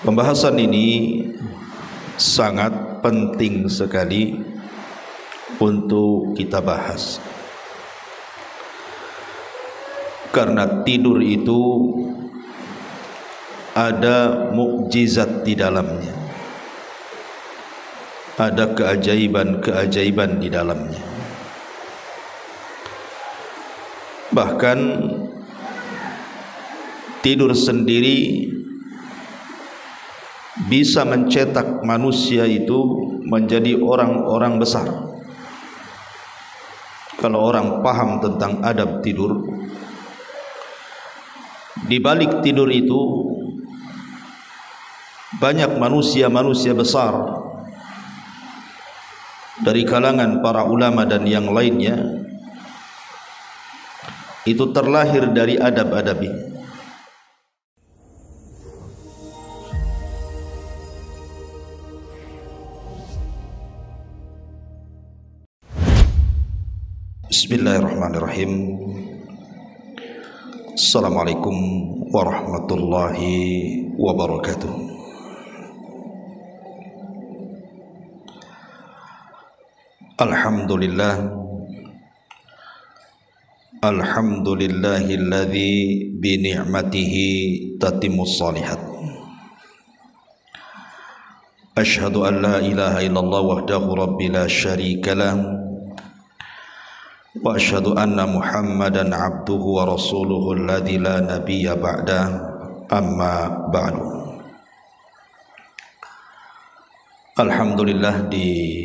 Pembahasan ini sangat penting sekali untuk kita bahas, karena tidur itu ada mukjizat di dalamnya, ada keajaiban-keajaiban di dalamnya. Bahkan tidur sendiri bisa mencetak manusia itu menjadi orang-orang besar. Kalau orang paham tentang adab tidur, di balik tidur itu banyak manusia-manusia besar dari kalangan para ulama dan yang lainnya itu terlahir dari adab-adab ini. Bismillahirrahmanirrahim. Assalamualaikum warahmatullahi wabarakatuh. Alhamdulillahilladzi bi ni'matihi tatimmus shalihat. Asyhadu an la ilaha illallah wahdahu rabbil la syarika lah. Wa asyhadu anna Muhammadan abduhu wa rasuluhu alladzi la nabiyya ba'da, amma ba'du. Alhamdulillah, di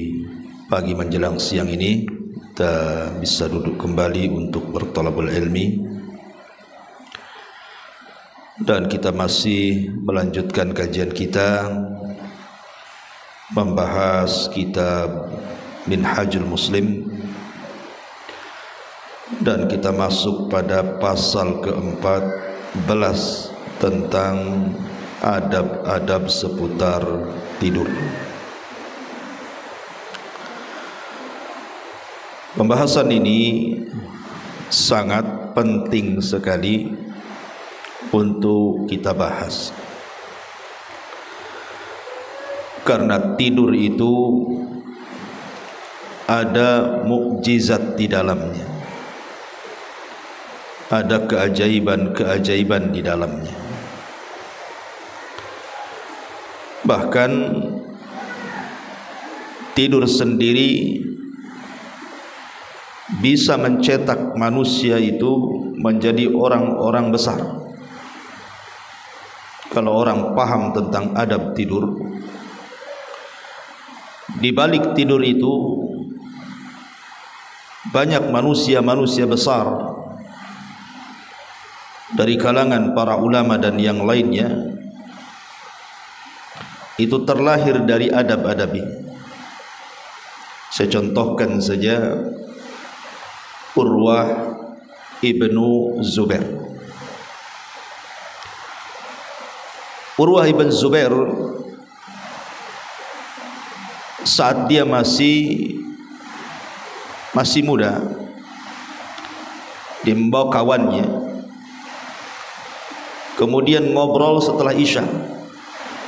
pagi menjelang siang ini kita bisa duduk kembali untuk berthalabul ilmi, dan kita masih melanjutkan kajian kita membahas kitab Minhajul Muslim, dan kita masuk pada pasal ke-14 tentang adab-adab seputar tidur. Pembahasan ini sangat penting sekali untuk kita bahas, karena tidur itu ada mukjizat di dalamnya, ada keajaiban-keajaiban di dalamnya. Bahkan tidur sendiri bisa mencetak manusia itu menjadi orang-orang besar. Kalau orang paham tentang adab tidur, di balik tidur itu banyak manusia-manusia besar dari kalangan para ulama dan yang lainnya itu terlahir dari adab-adab ini. Saya contohkan saja Urwah ibnu Zubair. Urwah ibn Zubair saat dia masih muda, dia membawa kawannya, kemudian ngobrol setelah Isya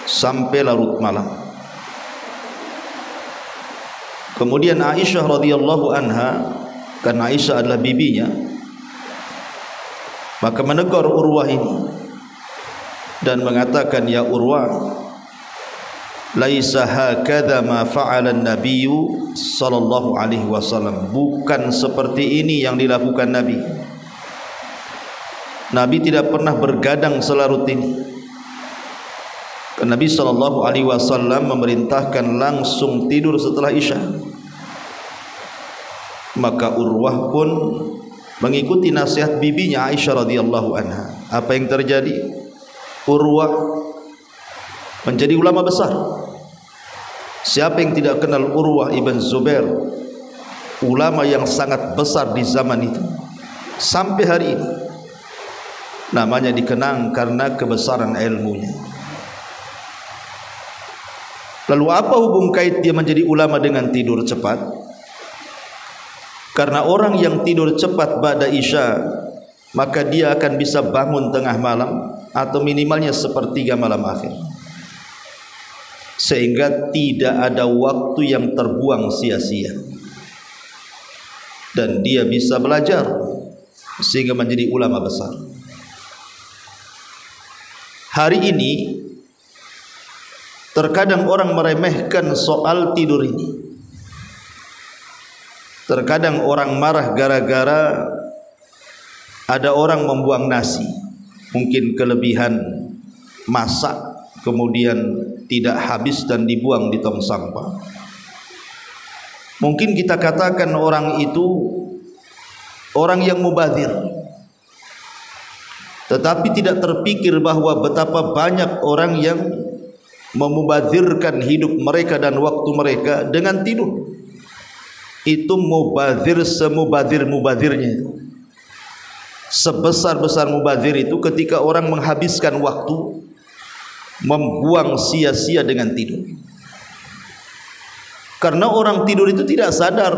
sampai larut malam. Kemudian Aisyah radhiyallahu anha, karena Aisyah adalah bibinya, maka menegur Urwah ini dan mengatakan, ya Urwah, laisa hakadha ma fa'ala an-nabiyyu sallallahu alaihi wasallam. Bukan seperti ini yang dilakukan Nabi. Nabi tidak pernah bergadang selarut ini. Nabi sallallahu alaihi wasallam memerintahkan langsung tidur setelah Isya. Maka Urwah pun mengikuti nasihat bibinya Aisyah radhiyallahu anha. Apa yang terjadi? Urwah menjadi ulama besar. Siapa yang tidak kenal Urwah ibn Zubair, ulama yang sangat besar di zaman itu, sampai hari ini namanya dikenang karena kebesaran ilmunya. Lalu apa hubung kait dia menjadi ulama dengan tidur cepat? Karena orang yang tidur cepat ba'da Isya, maka dia akan bisa bangun tengah malam atau minimalnya sepertiga malam akhir. sehingga tidak ada waktu yang terbuang sia-sia, dan dia bisa belajar sehingga menjadi ulama besar. Hari ini terkadang orang meremehkan soal tidur ini. Terkadang orang marah gara-gara ada orang membuang nasi, mungkin kelebihan masak, kemudian tidak habis dan dibuang di tong sampah. Mungkin kita katakan orang itu orang yang mubazir, tetapi tidak terpikir bahwa betapa banyak orang yang memubazirkan hidup mereka dan waktu mereka dengan tidur. Itu mubazir semubazir-mubazirnya itu. Sebesar-besar mubazir itu ketika orang menghabiskan waktu membuang sia-sia dengan tidur. Karena orang tidur itu tidak sadar,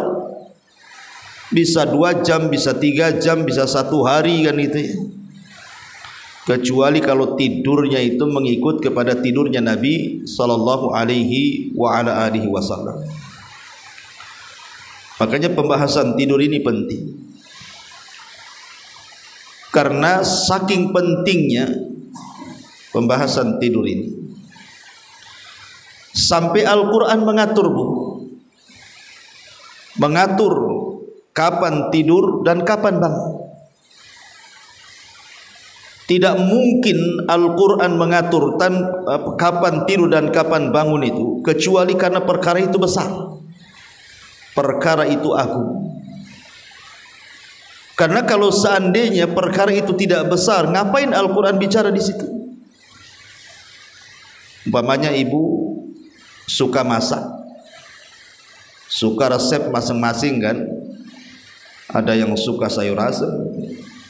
bisa 2 jam, bisa 3 jam, bisa 1 hari kan itu ya. Kecuali kalau tidurnya itu mengikut kepada tidurnya Nabi sallallahu alaihi wa ala alihi wasallam. Makanya pembahasan tidur ini penting, karena saking pentingnya pembahasan tidur ini sampai Al-Quran mengatur kapan tidur dan kapan bangun. Tidak mungkin Al-Quran mengatur kapan tidur dan kapan bangun itu kecuali karena perkara itu besar, perkara itu agung. Karena kalau seandainya perkara itu tidak besar, ngapain Al-Quran bicara di situ? Umpamanya ibu suka masak, suka resep masing-masing kan. Ada yang suka sayur asem,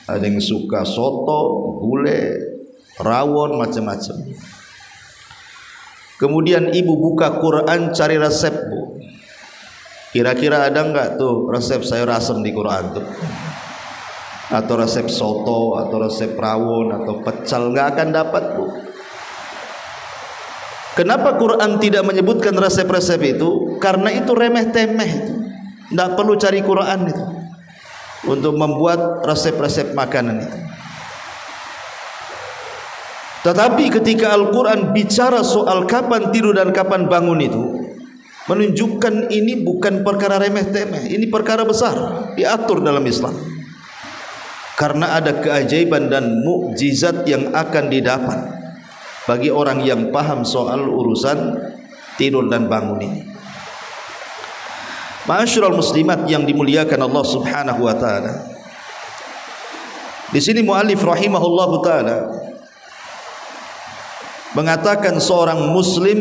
ada yang suka soto, gulai, rawon, macam-macam. Kemudian ibu buka Quran cari resep, bu. Kira-kira ada enggak tuh resep sayur asem di Quran tuh? Atau resep soto, atau resep rawon, atau pecel? Enggak akan dapat, bu. Kenapa Quran tidak menyebutkan resep-resep itu? Karena itu remeh-temeh, tidak perlu cari Quran itu untuk membuat resep-resep makanan itu. Tetapi ketika Al-Quran bicara soal kapan tidur dan kapan bangun itu, menunjukkan ini bukan perkara remeh-temeh, ini perkara besar, diatur dalam Islam. Karena ada keajaiban dan mukjizat yang akan didapat bagi orang yang paham soal urusan tidur dan bangun ini. Ma'asyiral muslimat yang dimuliakan Allah Subhanahu wa taala. Di sini muallif rahimahullahu taala mengatakan seorang muslim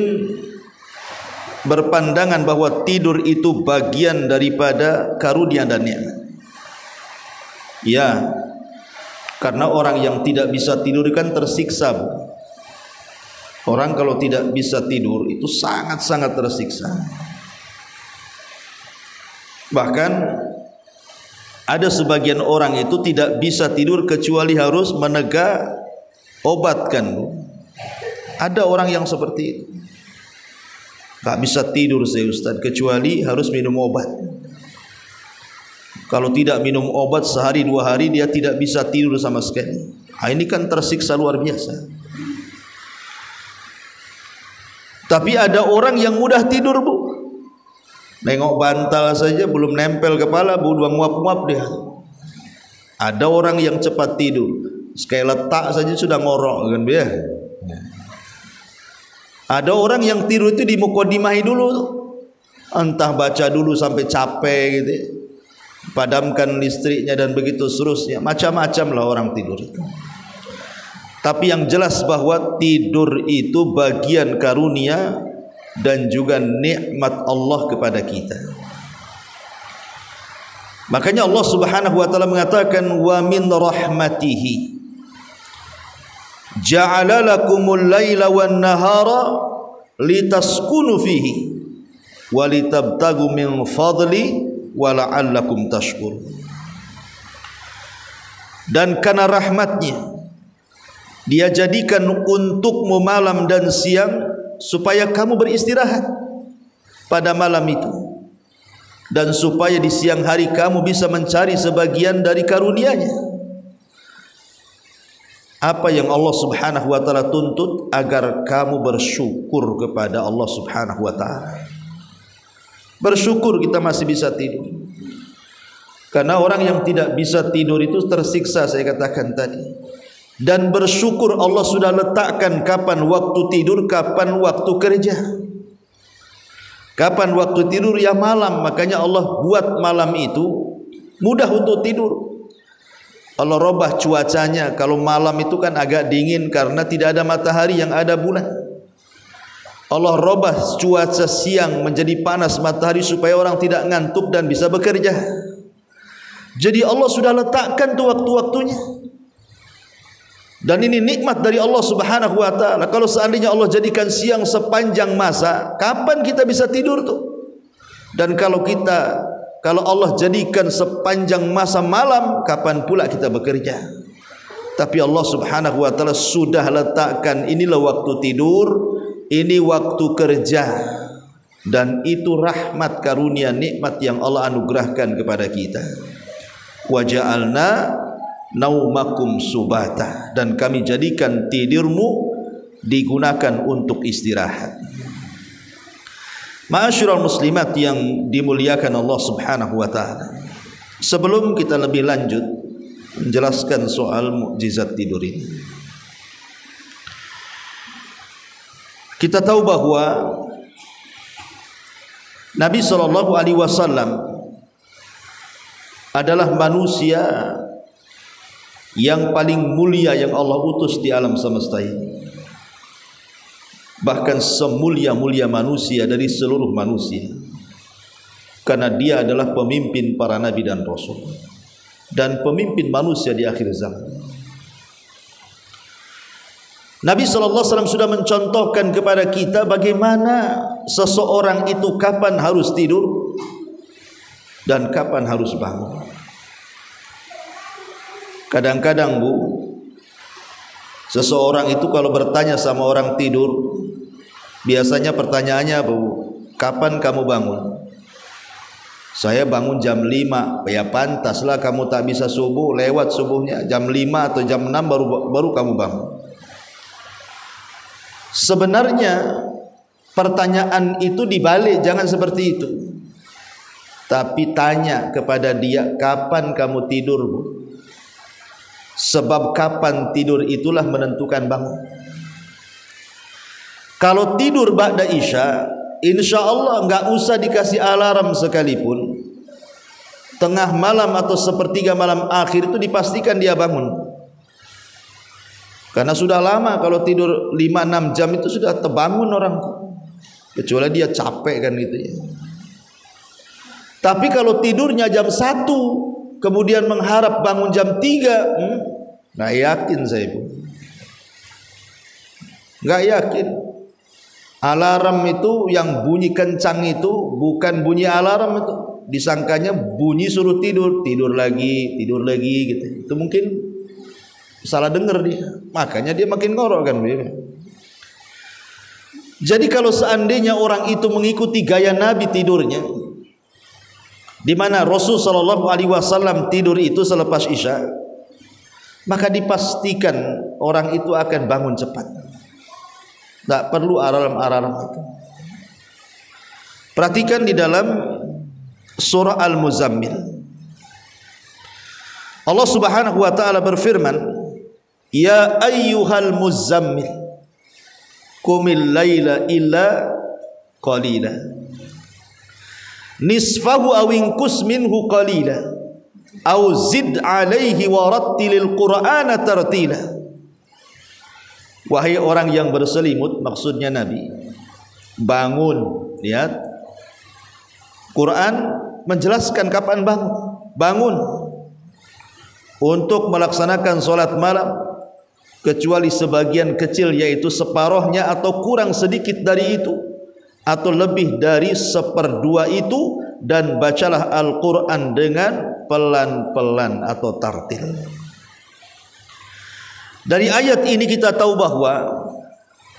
berpandangan bahwa tidur itu bagian daripada karunia dan nikmat. Ya, karena orang yang tidak bisa tidur kan tersiksa. Orang kalau tidak bisa tidur itu sangat-sangat tersiksa. Bahkan ada sebagian orang itu tidak bisa tidur kecuali harus menegak obat kan. Ada orang yang seperti itu. Tak bisa tidur saya Ustaz kecuali harus minum obat. Kalau tidak minum obat sehari 2 hari dia tidak bisa tidur sama sekali. Nah, ini kan tersiksa luar biasa. Tapi ada orang yang mudah tidur, bu. Nengok bantal saja belum nempel kepala, bu, udah nguap-nguap dia. Ada orang yang cepat tidur, sekali letak saja sudah ngorok kan dia. Ada orang yang tidur itu dimukodimahi dulu, entah baca dulu sampai capek gitu, padamkan listriknya dan begitu seterusnya. Macam-macam lah orang tidur itu. Tapi yang jelas bahwa tidur itu bagian karunia dan juga nikmat Allah kepada kita. Makanya Allah Subhanahu wa taala mengatakan wa min rahmatihi ja'ala lakumul laila wan nahara litaskunu fihi wa litabtagu min fadli wa la'allakum tashkurun. Dan karena rahmatnya Dia jadikan untukmu malam dan siang supaya kamu beristirahat pada malam itu, dan supaya di siang hari kamu bisa mencari sebagian dari karunia-Nya. Apa yang Allah Subhanahu wa taala tuntut? Agar kamu bersyukur kepada Allah Subhanahu wa taala. Bersyukur kita masih bisa tidur. Karena orang yang tidak bisa tidur itu tersiksa, saya katakan tadi. Dan bersyukur Allah sudah letakkan kapan waktu tidur, kapan waktu kerja. Kapan waktu tidur? Ya malam. Makanya Allah buat malam itu mudah untuk tidur. Allah robah cuacanya. Kalau malam itu kan agak dingin karena tidak ada matahari, yang ada bulan. Allah robah cuaca siang menjadi panas matahari supaya orang tidak ngantuk dan bisa bekerja. Jadi Allah sudah letakkan tuh waktu-waktunya. Dan ini nikmat dari Allah Subhanahu wa taala. Kalau seandainya Allah jadikan siang sepanjang masa, kapan kita bisa tidur tuh? Dan kalau Allah jadikan sepanjang masa malam, kapan pula kita bekerja? Tapi Allah Subhanahu wa taala sudah letakkan, inilah waktu tidur, ini waktu kerja. Dan itu rahmat, karunia, nikmat yang Allah anugerahkan kepada kita. Wa ja'alna naumakum subata, dan kami jadikan tidurmu digunakan untuk istirahat. Ma'asyiral muslimat yang dimuliakan Allah Subhanahu wa taala. Sebelum kita lebih lanjut menjelaskan soal mukjizat tidur ini, kita tahu bahwa Nabi sallallahu alaihi wasallam adalah manusia yang paling mulia yang Allah utus di alam semesta ini. Bahkan semulia-mulia manusia dari seluruh manusia, karena dia adalah pemimpin para nabi dan rasul dan pemimpin manusia di akhir zaman. Nabi SAW sudah mencontohkan kepada kita bagaimana seseorang itu kapan harus tidur dan kapan harus bangun. Kadang-kadang Bu, seseorang itu kalau bertanya sama orang tidur, biasanya pertanyaannya, Bu, kapan kamu bangun? Saya bangun jam 5. Ya pantaslah kamu tak bisa subuh, lewat subuhnya. Jam 5 atau jam 6 baru kamu bangun. Sebenarnya pertanyaan itu dibalik, jangan seperti itu. Tapi tanya kepada dia, kapan kamu tidur, Bu? Sebab kapan tidur itulah menentukan bangun. Kalau tidur ba'da isya, insya Allah enggak usah dikasih alarm sekalipun, tengah malam atau sepertiga malam akhir itu dipastikan dia bangun. Karena sudah lama kalau tidur 5-6 jam itu sudah terbangun orang, kecuali dia capek kan gitu ya. Tapi kalau tidurnya jam 1 kemudian mengharap bangun jam 3, nggak yakin saya, Bu. Nggak yakin. Alarm itu yang bunyi kencang itu bukan bunyi alarm, itu disangkanya bunyi suruh tidur, tidur lagi gitu. Itu mungkin salah dengar dia, makanya dia makin ngorok kan. Jadi kalau seandainya orang itu mengikuti gaya Nabi tidurnya, di mana Rasul sallallahu alaihi wasallam tidur itu selepas isya, maka dipastikan orang itu akan bangun cepat. Tak perlu alarm-alarm itu. Perhatikan di dalam surah Al-Muzammil, Allah Subhanahu wa taala berfirman, "Ya ayyuhal muzammil, qumil laila illa qalila, nisfahu aw inqus minhu qalila, aw zid alaihi wa rattilil qur'ana tartila." Wahai orang yang berselimut, maksudnya Nabi, bangun. Lihat, Quran menjelaskan kapan bangun untuk melaksanakan sholat malam, kecuali sebagian kecil, yaitu separohnya atau kurang sedikit dari itu, atau lebih dari 1/2 itu, dan bacalah Al-Quran dengan pelan-pelan atau tartil. Dari ayat ini kita tahu bahwa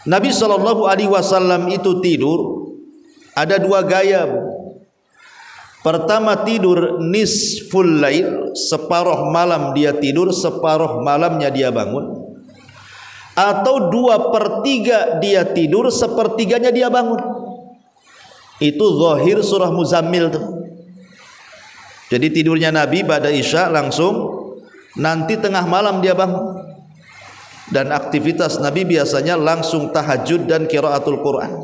Nabi SAW itu tidur ada dua gaya. Pertama, tidur nisful lail, separuh malam dia tidur, separuh malamnya dia bangun. Atau 2/3 dia tidur, sepertiganya dia bangun. Itu zahir surah Muzammil tuh. Jadi tidurnya Nabi pada Isya langsung, nanti tengah malam dia bangun. Dan aktivitas Nabi biasanya langsung tahajud dan qiraatul Quran.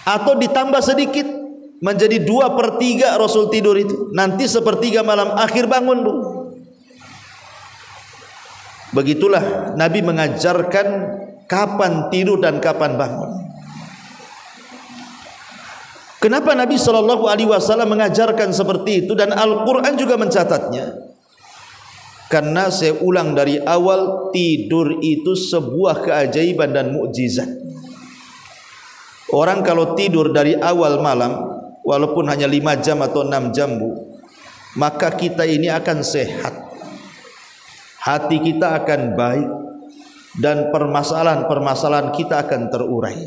Atau ditambah sedikit menjadi 2/3 Rasul tidur itu, nanti 1/3 malam akhir bangun, Bu. Begitulah Nabi mengajarkan kapan tidur dan kapan bangun. Kenapa Nabi SAW mengajarkan seperti itu dan Al-Quran juga mencatatnya? Karena saya ulang dari awal, tidur itu sebuah keajaiban dan mukjizat. Orang kalau tidur dari awal malam, walaupun hanya 5 jam atau 6 jam, Bu, maka kita ini akan sehat. Hati kita akan baik dan permasalahan-permasalahan kita akan terurai.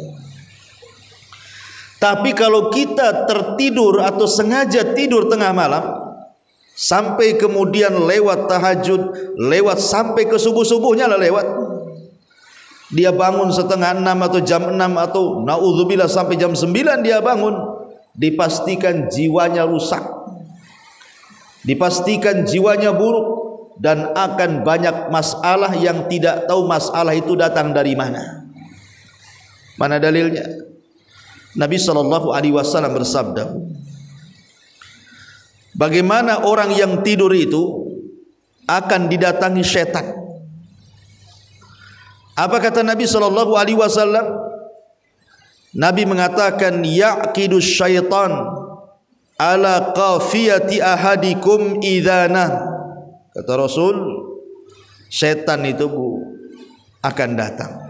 Tapi kalau kita tertidur atau sengaja tidur tengah malam, sampai kemudian lewat tahajud, lewat sampai ke subuh-subuhnya lah lewat, dia bangun setengah 6 atau jam 6 atau naudzubillah sampai jam 9 dia bangun, dipastikan jiwanya rusak, dipastikan jiwanya buruk, dan akan banyak masalah yang tidak tahu masalah itu datang dari mana. Mana dalilnya? Nabi SAW bersabda, bagaimana orang yang tidur itu akan didatangi syaitan. Apa kata Nabi SAW? Nabi mengatakan, ya'qidus syaitan ala qafiyati ahadikum idhana. Kata Rasul, syaitan itu, Bu, akan datang.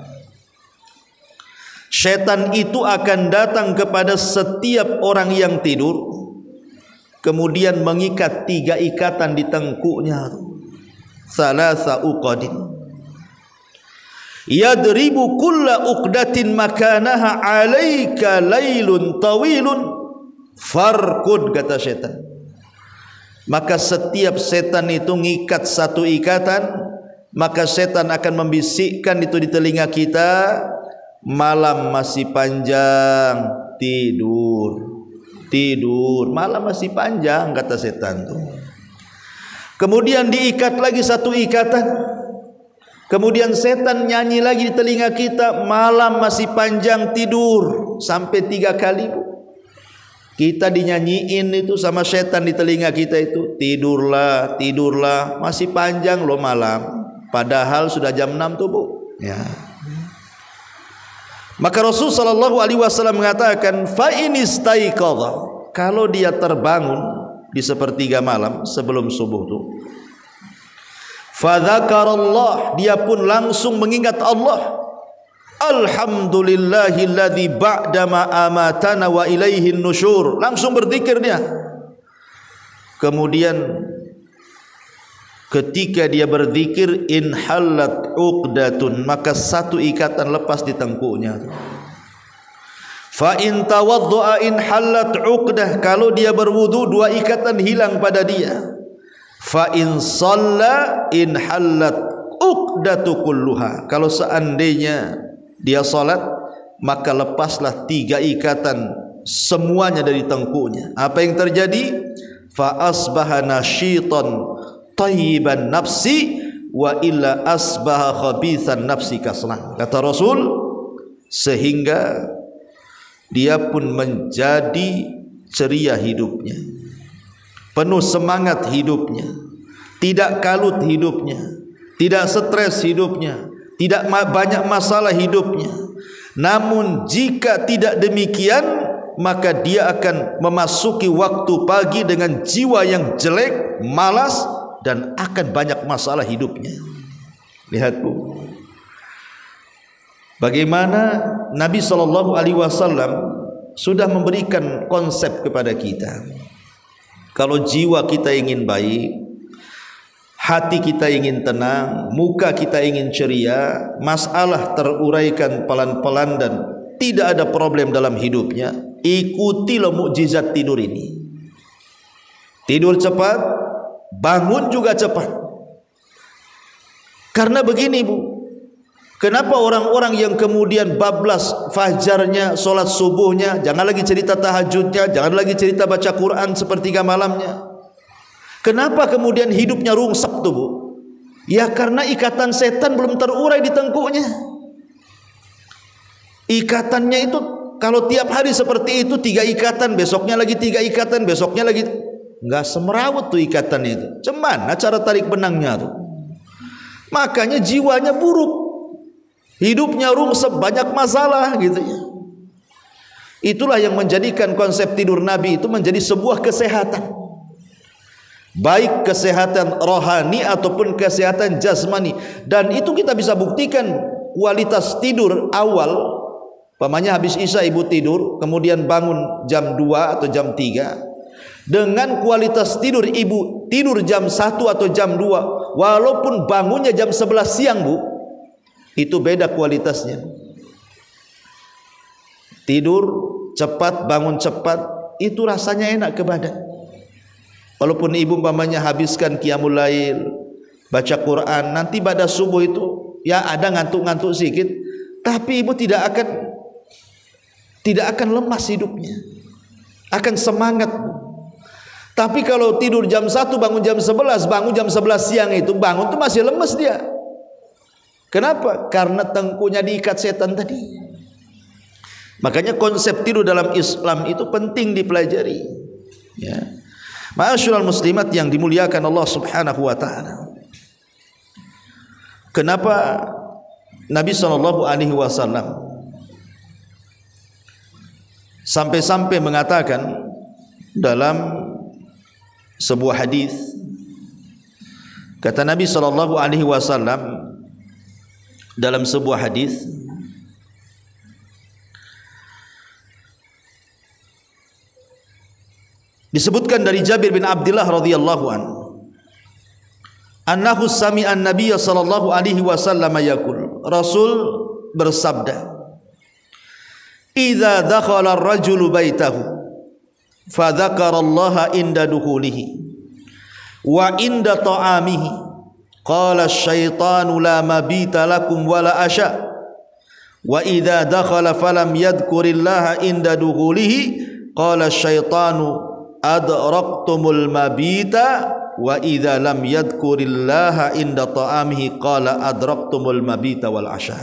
Syaitan itu akan datang kepada setiap orang yang tidur, kemudian mengikat 3 ikatan di tengkuknya, salasa uqadin, yadribu kulla uqdatin makanaha alaika lailun tawilun farkud, kata syaitan. Maka setiap setan itu ngikat 1 ikatan, maka setan akan membisikkan itu di telinga kita, malam masih panjang, tidur. Tidur, malam masih panjang, kata setan tuh. Kemudian diikat lagi 1 ikatan, kemudian setan nyanyi lagi di telinga kita, malam masih panjang, tidur, sampai 3 kali, Bu. Kita dinyanyiin itu sama setan di telinga kita itu, tidurlah, tidurlah, masih panjang loh malam, padahal sudah jam 6 tuh, Bu, ya. Maka Rasul SAW mengatakan, fa in istaiqadha, kalau dia terbangun di 1/3 malam sebelum subuh tuh, fa dzakarallah, dia pun langsung mengingat Allah. Alhamdulillahilladzi ba'dama amatana wa ilaihin nusyur, langsung berzikir dia. Kemudian ketika dia berzikir, inhallat uqdatun, maka 1 ikatan lepas di tengkuknya. Fa in tawaddaa inhallat uqdah, kalau dia berwudu 2 ikatan hilang pada dia. Fa in shalla inhallat uqdatu kulluha, kalau seandainya dia salat, maka lepaslah 3 ikatan semuanya dari tengkuknya. Apa yang terjadi? Fa asbaha nasyitan tayyiban nafsi wa illa asbaha khabithan nafsi kaslan, kata Rasul, sehingga dia pun menjadi ceria hidupnya, penuh semangat hidupnya, tidak kalut hidupnya, tidak stres hidupnya, tidak banyak masalah hidupnya. Namun jika tidak demikian, maka dia akan memasuki waktu pagi dengan jiwa yang jelek, malas, dan akan banyak masalah hidupnya. Lihat, Bu, bagaimana Nabi SAW sudah memberikan konsep kepada kita. Kalau jiwa kita ingin baik, hati kita ingin tenang, muka kita ingin ceria, masalah teruraikan pelan-pelan dan tidak ada problem dalam hidupnya, ikutilah mukjizat tidur ini. Tidur cepat, bangun juga cepat. Karena begini Bu, kenapa orang-orang yang kemudian bablas fajarnya, sholat subuhnya, jangan lagi cerita tahajudnya, jangan lagi cerita baca Quran sepertiga malamnya, kenapa kemudian hidupnya rungsek tuh Bu? Ya karena ikatan setan belum terurai di tengkuknya. Ikatannya itu kalau tiap hari seperti itu, 3 ikatan, besoknya lagi 3 ikatan, besoknya lagi, nggak semerawut tuh ikatan itu. Cuman cara tarik benangnya tuh. Makanya jiwanya buruk, hidupnya rungsek, banyak masalah gitu ya. Itulah yang menjadikan konsep tidur Nabi itu menjadi sebuah kesehatan, baik kesehatan rohani ataupun kesehatan jasmani. Dan itu kita bisa buktikan kualitas tidur awal. Pamannya habis Isya ibu tidur, kemudian bangun jam 2 atau jam 3, dengan kualitas tidur ibu tidur jam 1 atau jam 2, walaupun bangunnya jam 11 siang Bu, itu beda kualitasnya. Tidur cepat, bangun cepat, itu rasanya enak ke badan. Walaupun ibu umpamanya habiskan qiyamul lail, baca Quran, nanti pada subuh itu ya ada ngantuk-ngantuk sedikit, tapi ibu tidak akan lemas hidupnya, akan semangat. Tapi kalau tidur jam 1 bangun jam 11, bangun jam 11 siang itu bangun tuh masih lemes dia. Kenapa? Karena tengkunya diikat setan tadi. Makanya konsep tidur dalam Islam itu penting dipelajari ya. Ma'asyiral muslimat yang dimuliakan Allah Subhanahu wa taala. Kenapa Nabi sallallahu alaihi wasallam sampai-sampai mengatakan dalam sebuah hadis, kata Nabi sallallahu alaihi wasallam dalam sebuah hadis, disebutkan dari Jabir bin Abdullah radhiyallahu anhu, annahu sami'a an-nabiy sallallahu alaihi wasallam yaqul, Rasul bersabda, idza dakhala ar-rajulu baitahu fa dzakara Allah inda dukhulihi wa inda ta'amihi qala asy-syaitanu la mabita lakum wala asya wa idza dakhala falam yadhkurillaha inda dukhulihi qala asy-syaitanu adraktumul mabita wa idza lam yadhkurillaha inda ta'amihi qala adraktumul mabita wal asya.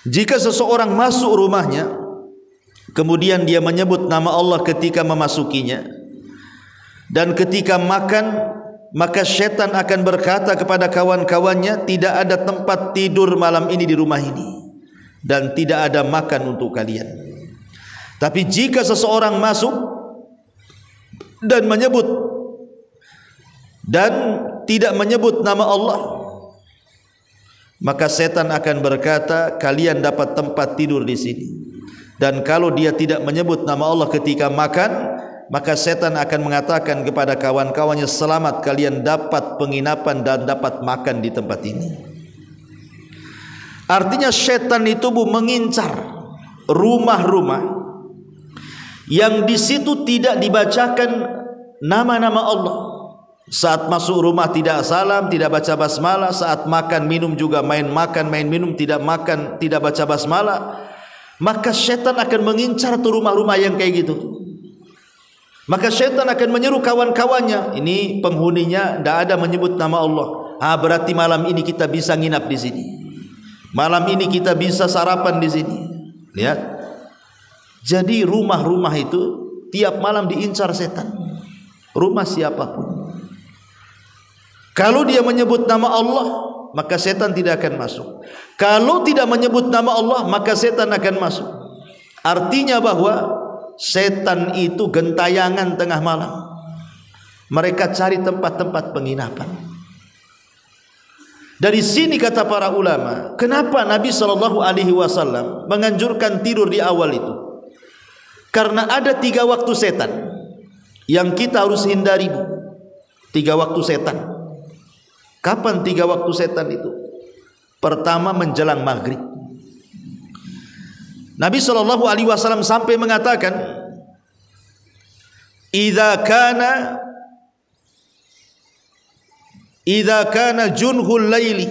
Jika seseorang masuk rumahnya kemudian dia menyebut nama Allah ketika memasukinya, dan ketika makan, maka setan akan berkata kepada kawan-kawannya, tidak ada tempat tidur malam ini di rumah ini, dan tidak ada makan untuk kalian. Tapi jika seseorang masuk dan menyebut dan tidak menyebut nama Allah, maka setan akan berkata, kalian dapat tempat tidur di sini. Dan kalau dia tidak menyebut nama Allah ketika makan, maka setan akan mengatakan kepada kawan-kawannya, selamat, kalian dapat penginapan dan dapat makan di tempat ini. Artinya setan itu mengincar rumah-rumah yang di situ tidak dibacakan nama-nama Allah. Saat masuk rumah tidak salam, tidak baca basmalah. Saat makan minum juga main makan main minum, tidak makan, tidak baca basmalah. Maka setan akan mengincar tuh rumah-rumah yang kayak gitu. Maka setan akan menyeru kawan-kawannya, ini penghuninya tidak ada menyebut nama Allah. Berarti malam ini kita bisa nginap di sini. Malam ini kita bisa sarapan di sini. Lihat. Jadi rumah-rumah itu tiap malam diincar setan. Rumah siapapun. Kalau dia menyebut nama Allah, maka setan tidak akan masuk. Kalau tidak menyebut nama Allah, maka setan akan masuk. Artinya bahwa setan itu gentayangan tengah malam. Mereka cari tempat-tempat penginapan. Dari sini kata para ulama, kenapa Nabi SAW menganjurkan tidur di awal itu? Karena ada 3 waktu setan yang kita harus hindari. 3 waktu setan. Kapan 3 waktu setan itu? Pertama menjelang maghrib. Nabi SAW sampai mengatakan, idza kana junhul laili,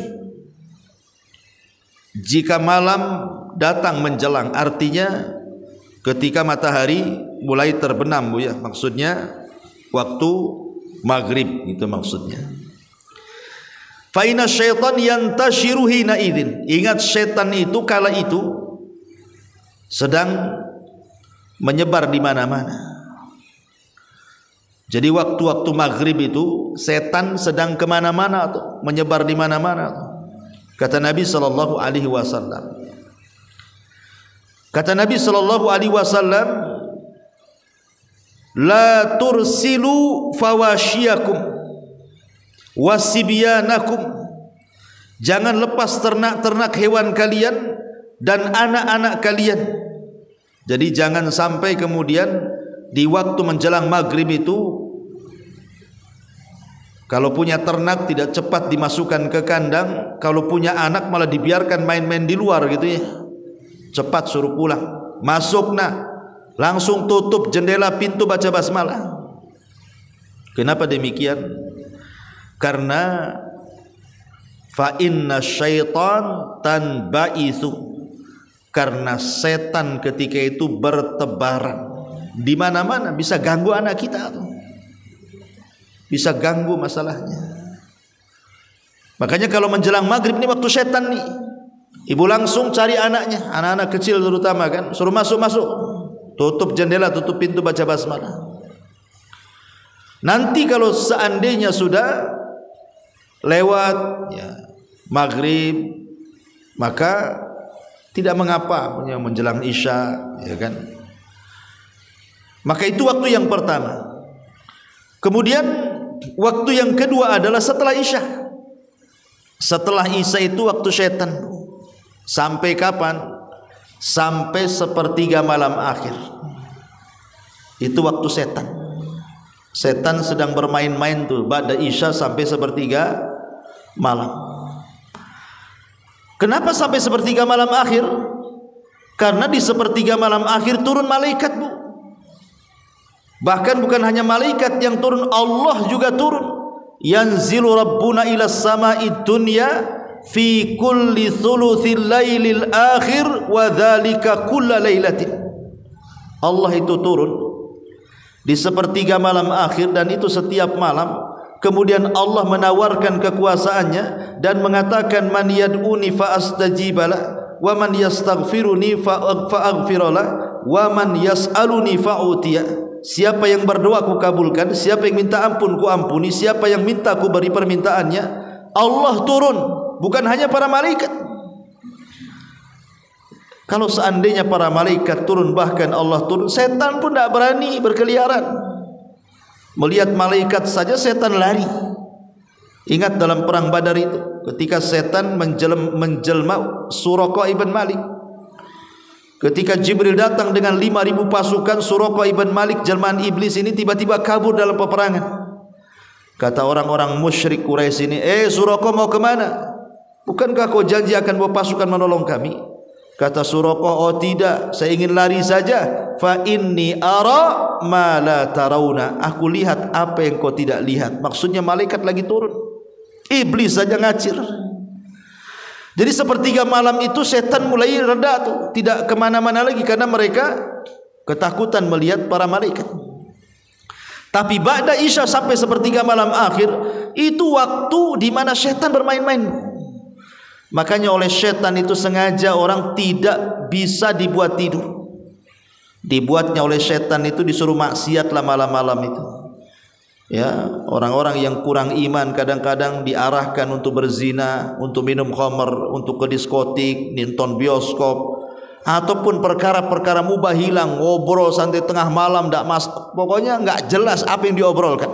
jika malam datang menjelang, artinya ketika matahari mulai terbenam, Bu ya. Maksudnya waktu maghrib itu maksudnya. Fa inna syaitan yantashiru hina idzin. Ingat, setan itu kala itu sedang menyebar di mana-mana. Jadi waktu-waktu maghrib itu setan sedang kemana-mana tuh, menyebar di mana-mana. Kata Nabi sallallahu alaihi wasallam. Kata Nabi sallallahu alaihi wasallam, la tursilu fawashiyakum wasibyanakum. Jangan lepas ternak-ternak hewan kalian dan anak-anak kalian. Jadi jangan sampai kemudian di waktu menjelang maghrib itu, kalau punya ternak tidak cepat dimasukkan ke kandang, kalau punya anak malah dibiarkan main-main di luar gitu ya. Cepat suruh pulang. Masuk nak, langsung tutup jendela, pintu, baca basmalah. Kenapa demikian? Karena fa inna syaitan tanba'itsu, karena setan ketika itu bertebaran di mana-mana, bisa ganggu anak kita tuh. Bisa ganggu masalahnya. Makanya kalau menjelang maghrib ini waktu setan nih, ibu langsung cari anaknya, anak-anak kecil terutama kan, suruh masuk-masuk, tutup jendela, tutup pintu, baca basmalah. Nanti kalau seandainya sudah lewat ya maghrib, maka tidak mengapa punya menjelang isya, ya kan. Maka itu waktu yang pertama. Kemudian waktu yang kedua adalah setelah isya. Setelah isya itu waktu setan. Sampai kapan? Sampai 1/3 malam akhir. Itu waktu setan. Setan sedang bermain-main tuh ba'da isya sampai 1/3 malam. Kenapa sampai 1/3 malam akhir? Karena di 1/3 malam akhir turun malaikat, Bu. Bahkan bukan hanya malaikat yang turun, Allah juga turun. Yanzilu rabbuna ila sama'id dunya fi kulli thuluthil lailil akhir wa dzalika kulla lailatin. Allah itu turun di 1/3 malam akhir, dan itu setiap malam. Kemudian Allah menawarkan kekuasaannya dan mengatakan, man yad'uni fa astajibala wa man yastaghfiruni fa aghfirala wa man yas'aluni fa utiya. Siapa yang berdoa ku kabulkan, siapa yang minta ampun ku ampuni, siapa yang minta ku beri permintaannya. Allah turun, bukan hanya para malaikat. Kalau seandainya para malaikat turun, bahkan Allah turun, setan pun tidak berani berkeliaran. Melihat malaikat saja setan lari. Ingat dalam perang Badar itu, ketika setan menjelma Suraqah ibn Malik. Ketika Jibril datang dengan 5.000 pasukan, Suraqah ibn Malik jelmaan iblis ini tiba-tiba kabur dalam peperangan. Kata orang-orang musyrik Quraisy ini, Suraqah mau kemana? Bukankah kau janji akan bawa pasukan menolong kami? Kata Suraqah, oh tidak, saya ingin lari saja. Fa inni ara ma la tarawna. Aku lihat apa yang kau tidak lihat. Maksudnya malaikat lagi turun, iblis saja ngacir. Jadi 1/3 malam itu setan mulai reda tuh, tidak kemana-mana lagi karena mereka ketakutan melihat para malaikat. Tapi ba'da isya sampai 1/3 malam akhir itu waktu di mana setan bermain-main. Makanya oleh setan itu sengaja orang tidak bisa dibuat tidur. Dibuatnya oleh setan itu disuruh maksiat lah malam-malam itu. Ya, orang-orang yang kurang iman kadang-kadang diarahkan untuk berzina, untuk minum khamr, untuk ke diskotik, nonton bioskop, ataupun perkara-perkara mubah hilang, ngobrol sampai tengah malam ndak masuk. Pokoknya nggak jelas apa yang diobrolkan.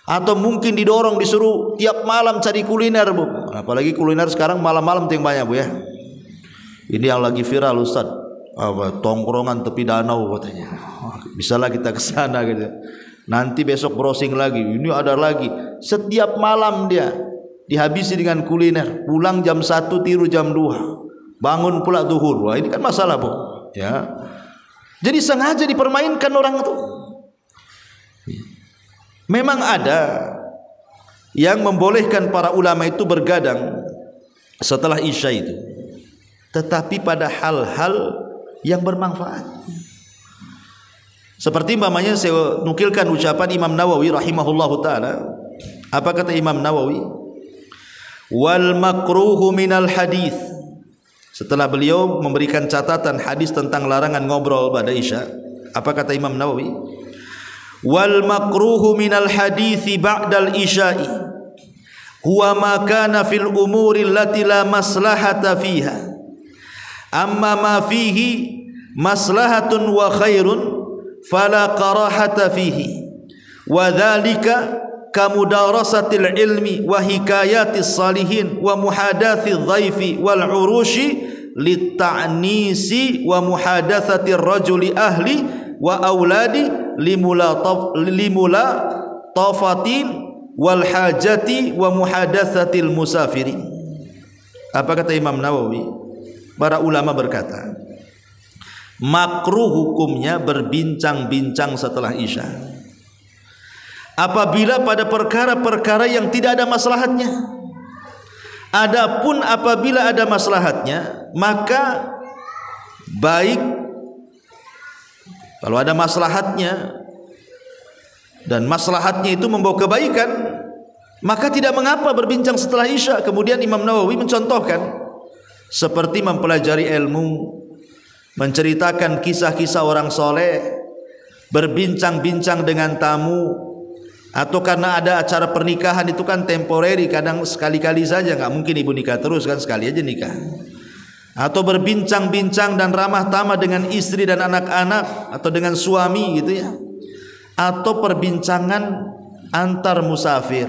Atau mungkin didorong disuruh tiap malam cari kuliner, Bu. Apalagi kuliner sekarang malam-malam yang banyak, Bu ya. Ini yang lagi viral, Ustaz. Tongkrongan tepi danau katanya. Bisalah kita ke sana gitu. nanti besok browsing lagi, ini ada lagi. Setiap malam dia dihabisi dengan kuliner, pulang jam 1 tidur jam 2, bangun pula zuhur. Wah, ini kan masalah, Bu. Ya. Jadi sengaja dipermainkan orang itu. Memang ada yang membolehkan para ulama itu bergadang setelah Isya itu, tetapi pada hal-hal yang bermanfaat. Seperti umpamanya saya nukilkan ucapan Imam Nawawi rahimahullahu taala. Apa kata Imam Nawawi? Wal makruhu minal hadis. Setelah beliau memberikan catatan hadis tentang larangan ngobrol pada Isya, apa kata Imam Nawawi? Wal makruhu minal hadisi ba'dal isya'i huwa ma kana fil umuri allati la maslahata fiha. Amma ma fihi maslahatun wa khairun fala qarahata fihi. Wa dzalika kamudarasatil ilmi wa hikayatis salihin wa muhadathil dhaifi wal urushi litta'nisi wa muhadatsatir rajuli ahli wa auladi limula tafatin wal hajati wa muhadatsatil musafirin. Apa kata Imam Nawawi? Para ulama berkata, makruh hukumnya berbincang-bincang setelah Isya apabila pada perkara-perkara yang tidak ada maslahatnya. Adapun apabila ada maslahatnya, maka baik kalau ada maslahatnya dan maslahatnya itu membawa kebaikan, maka tidak mengapa berbincang setelah Isya. Kemudian Imam Nawawi mencontohkan seperti mempelajari ilmu, menceritakan kisah-kisah orang soleh, berbincang-bincang dengan tamu, atau karena ada acara pernikahan itu kan temporary, kadang sekali-kali saja, nggak mungkin ibu nikah terus kan, sekali aja nikah. Atau berbincang-bincang dan ramah tamah dengan istri dan anak-anak atau dengan suami gitu ya. Atau perbincangan antar musafir.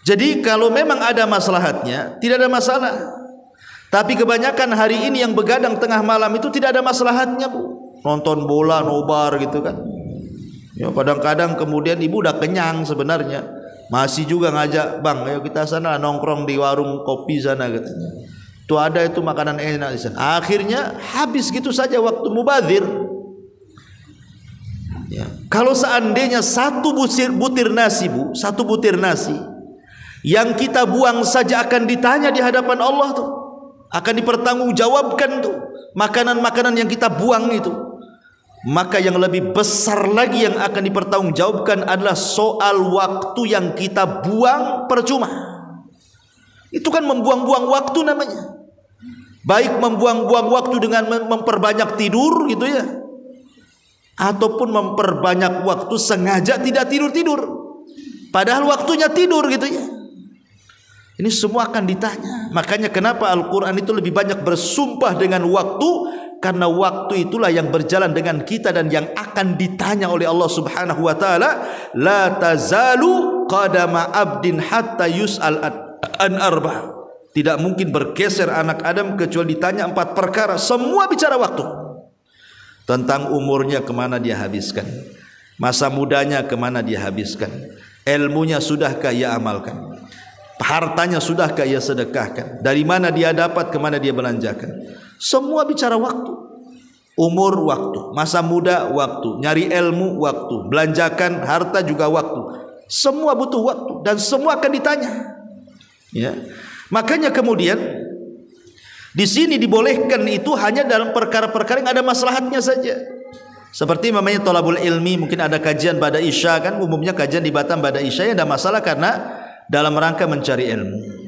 Jadi kalau memang ada maslahatnya tidak ada masalah. Tapi kebanyakan hari ini yang begadang tengah malam itu tidak ada maslahatnya, Bu. Nonton bola, nobar gitu kan. Ya, kadang-kadang kemudian ibu udah kenyang sebenarnya, masih juga ngajak, bang ayo kita sana nongkrong di warung kopi sana katanya. Tuh ada itu makanan enak di sana. Akhirnya habis gitu saja waktu, mubazir. Ya. Kalau seandainya satu butir nasi, Bu, satu butir nasi yang kita buang saja akan ditanya di hadapan Allah tuh, akan dipertanggungjawabkan tuh makanan-makanan yang kita buang itu. Maka yang lebih besar lagi yang akan dipertanggungjawabkan adalah soal waktu yang kita buang percuma. Itu kan membuang-buang waktu namanya. Baik membuang-buang waktu dengan memperbanyak tidur gitu ya, ataupun memperbanyak waktu sengaja tidak tidur-tidur, padahal waktunya tidur gitu ya. Ini semua akan ditanya. Makanya kenapa Al-Quran itu lebih banyak bersumpah dengan waktu, karena waktu itulah yang berjalan dengan kita dan yang akan ditanya oleh Allah Subhanahu wa taala. La tazalu qadama abdin hatta yus'al an arba. Tidak mungkin bergeser anak Adam kecuali ditanya 4 perkara. Semua bicara waktu. Tentang umurnya kemana dia habiskan, masa mudanya kemana dia habiskan, ilmunya sudahkah ia amalkan, hartanya sudahkah ia sedekahkan, dari mana dia dapat, kemana dia belanjakan. Semua bicara waktu. Umur waktu, masa muda waktu, nyari ilmu waktu, belanjakan harta juga waktu. Semua butuh waktu dan semua akan ditanya. Ya. Makanya kemudian di sini dibolehkan itu hanya dalam perkara-perkara yang ada maslahatnya saja. Seperti namanya thalabul ilmi, mungkin ada kajian pada Isya kan, umumnya kajian di Batam pada Isya ya ada masalah karena dalam rangka mencari ilmu.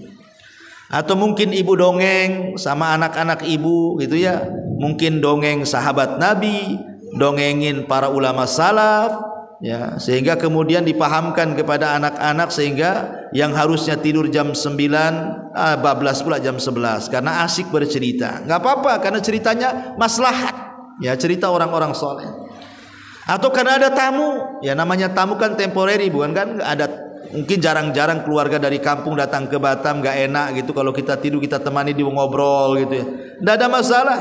Atau mungkin ibu dongeng sama anak-anak ibu gitu ya, mungkin dongeng sahabat Nabi, dongengin para ulama salaf ya, sehingga kemudian dipahamkan kepada anak-anak sehingga yang harusnya tidur jam 9 bablas pula jam 11 karena asik bercerita. Nggak apa-apa karena ceritanya maslahat ya, cerita orang-orang soleh. Atau karena ada tamu ya, namanya tamu kan temporary bukan kan, ada mungkin jarang-jarang keluarga dari kampung datang ke Batam, gak enak gitu kalau kita tidur kita temani dia ngobrol gitu ya, tidak ada masalah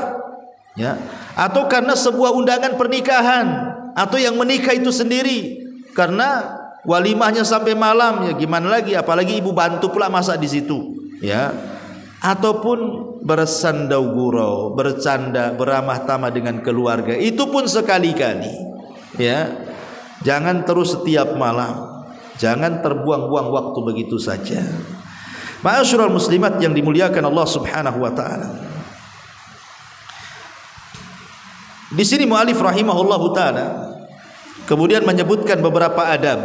ya. Atau karena sebuah undangan pernikahan atau yang menikah itu sendiri karena walimahnya sampai malam, ya gimana lagi, apalagi ibu bantu pula masak di situ, ya. Ataupun bersandau gurau, bercanda, beramah tamah dengan keluarga, itu pun sekali-kali, ya. Jangan terus setiap malam, jangan terbuang-buang waktu begitu saja. Ma'asyiral muslimat yang dimuliakan Allah Subhanahu wa taala. Di sini mu'alif rahimahullahu taala kemudian menyebutkan beberapa adab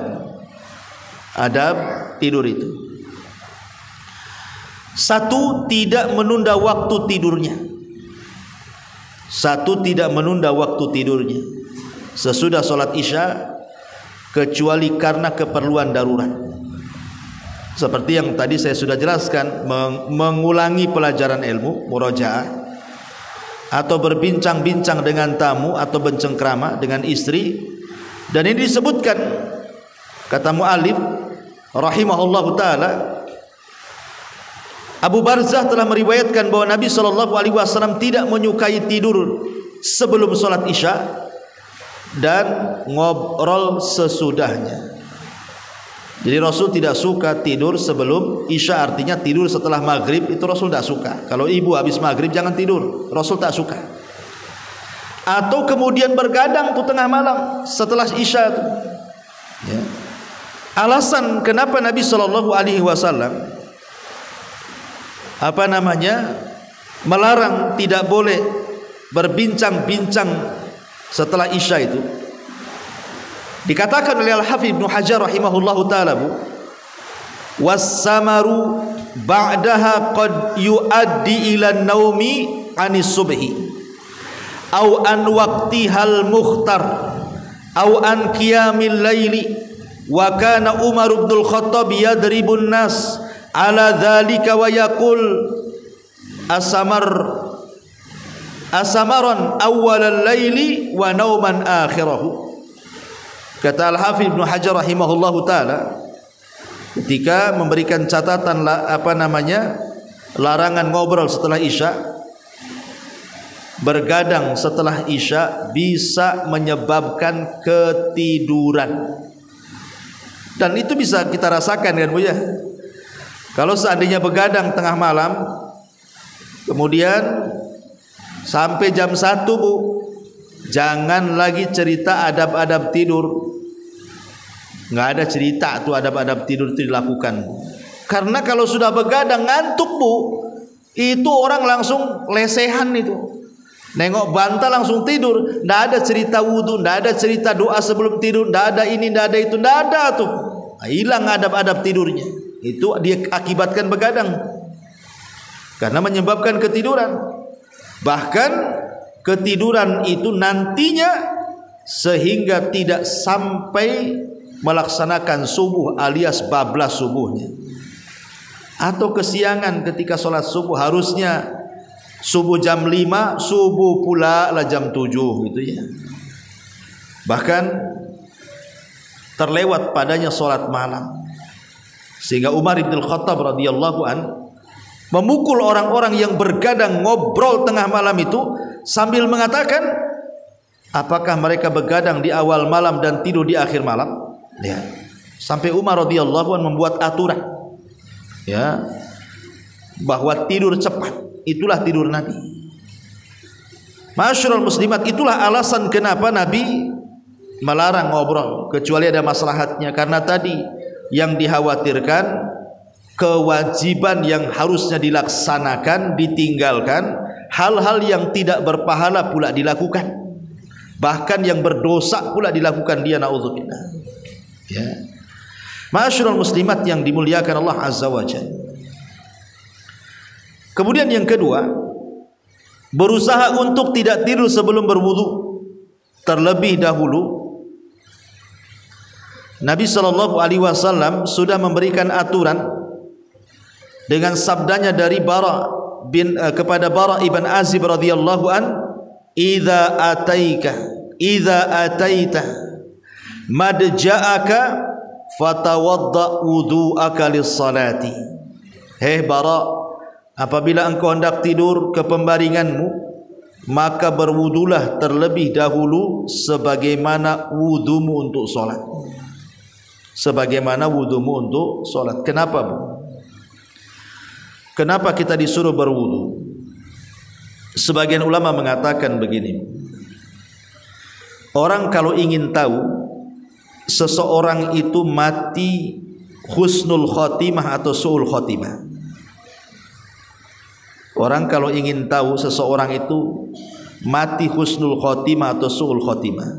tidur itu. Satu, tidak menunda waktu tidurnya. Satu, tidak menunda waktu tidurnya sesudah sholat isya kecuali karena keperluan darurat. Seperti yang tadi saya sudah jelaskan, mengulangi pelajaran ilmu, murajaah, atau berbincang-bincang dengan tamu, atau bercengkrama dengan istri. Dan ini disebutkan, kata mu'alif rahimahullahu ta'ala, Abu Barzah telah meriwayatkan bahwa Nabi SAW tidak menyukai tidur sebelum sholat isya dan ngobrol sesudahnya. Jadi Rasul tidak suka tidur sebelum isya, artinya tidur setelah maghrib itu Rasul tidak suka. Kalau ibu habis maghrib jangan tidur, Rasul tak suka. Atau kemudian bergadang tuh tengah malam setelah isya itu, ya. Alasan kenapa Nabi SAW melarang, tidak boleh berbincang-bincang setelah isya itu, dikatakan oleh Al-Hafidz Ibnu Hajar rahimahullahu taala, was-samaru ba'daha qad yuaddi ila an-naumi 'anis subhi aw an waqtihal mukhtar aw an qiyamil laili, wa kana Umar bin Al-Khattab yadribun nas ala dzalika wa yaqul asamaran awwalal laili wa nauman akhirahu. Kata Al-Hafidz Ibnu Hajar rahimahullahu taala ketika memberikan catatan larangan ngobrol setelah isya, bergadang setelah isya bisa menyebabkan ketiduran. Dan itu bisa kita rasakan kan Bu ya. Kalau seandainya begadang tengah malam kemudian sampai jam 1 Bu, jangan lagi cerita adab-adab tidur. Nggak ada cerita tuh adab-adab tidur itu dilakukan. Karena kalau sudah begadang ngantuk Bu, itu orang langsung lesehan itu. Nengok bantal langsung tidur. Nggak ada cerita wudu, nggak ada cerita doa sebelum tidur, nggak ada ini, nggak ada itu, nggak ada tuh. Hilang adab-adab tidurnya. Itu dia akibatkan begadang. Karena menyebabkan ketiduran. Bahkan ketiduran itu nantinya sehingga tidak sampai melaksanakan subuh alias bablas subuhnya, atau kesiangan ketika sholat subuh, harusnya subuh jam 5, subuh pula lah jam 7 gitu ya. Bahkan terlewat padanya sholat malam, sehingga Umar bin Al-Khattab radhiyallahu an memukul orang-orang yang bergadang ngobrol tengah malam itu sambil mengatakan, apakah mereka begadang di awal malam dan tidur di akhir malam? Ya. Sampai Umar radhiyallahu an membuat aturan, ya, bahwa tidur cepat itulah tidur Nabi. Ma'asyiral muslimat, itulah alasan kenapa Nabi melarang ngobrol kecuali ada maslahatnya, karena tadi yang dikhawatirkan kewajiban yang harusnya dilaksanakan ditinggalkan, hal-hal yang tidak berpahala pula dilakukan, bahkan yang berdosa pula dilakukan dia, naudzubillah. Ya. Ma'asyiral muslimat yang dimuliakan Allah Azza wa Jalla. Kemudian yang kedua, berusaha untuk tidak tidur sebelum berwudu terlebih dahulu. Nabi SAW sudah memberikan aturan dengan sabdanya dari kepada Bara ibn Azib radhiyallahu an, idza ataita madja'aka fatawadda wudu'aka lis-salati. Hei Bara, apabila engkau hendak tidur ke pembaringanmu, maka berwudulah terlebih dahulu sebagaimana wudumu untuk solat. Sebagaimana wudumu untuk solat. Kenapa, Bu? Kenapa kita disuruh berwudu? Sebagian ulama mengatakan begini, orang kalau ingin tahu seseorang itu mati husnul khotimah atau su'ul khotimah, orang kalau ingin tahu seseorang itu mati husnul khotimah atau su'ul khotimah,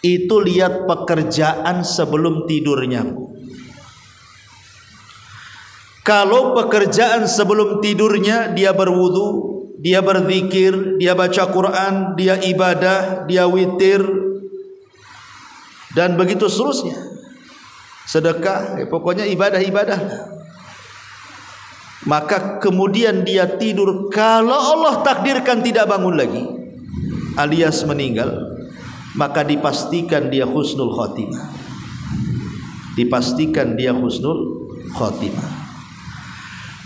itu lihat pekerjaan sebelum tidurnya. Kalau pekerjaan sebelum tidurnya dia berwudu, dia berzikir, dia baca Quran, dia ibadah, dia witir, dan begitu seterusnya, sedekah, pokoknya ibadah-ibadah, maka kemudian dia tidur, kalau Allah takdirkan tidak bangun lagi alias meninggal, maka dipastikan dia husnul khotimah. Dipastikan dia husnul khotimah.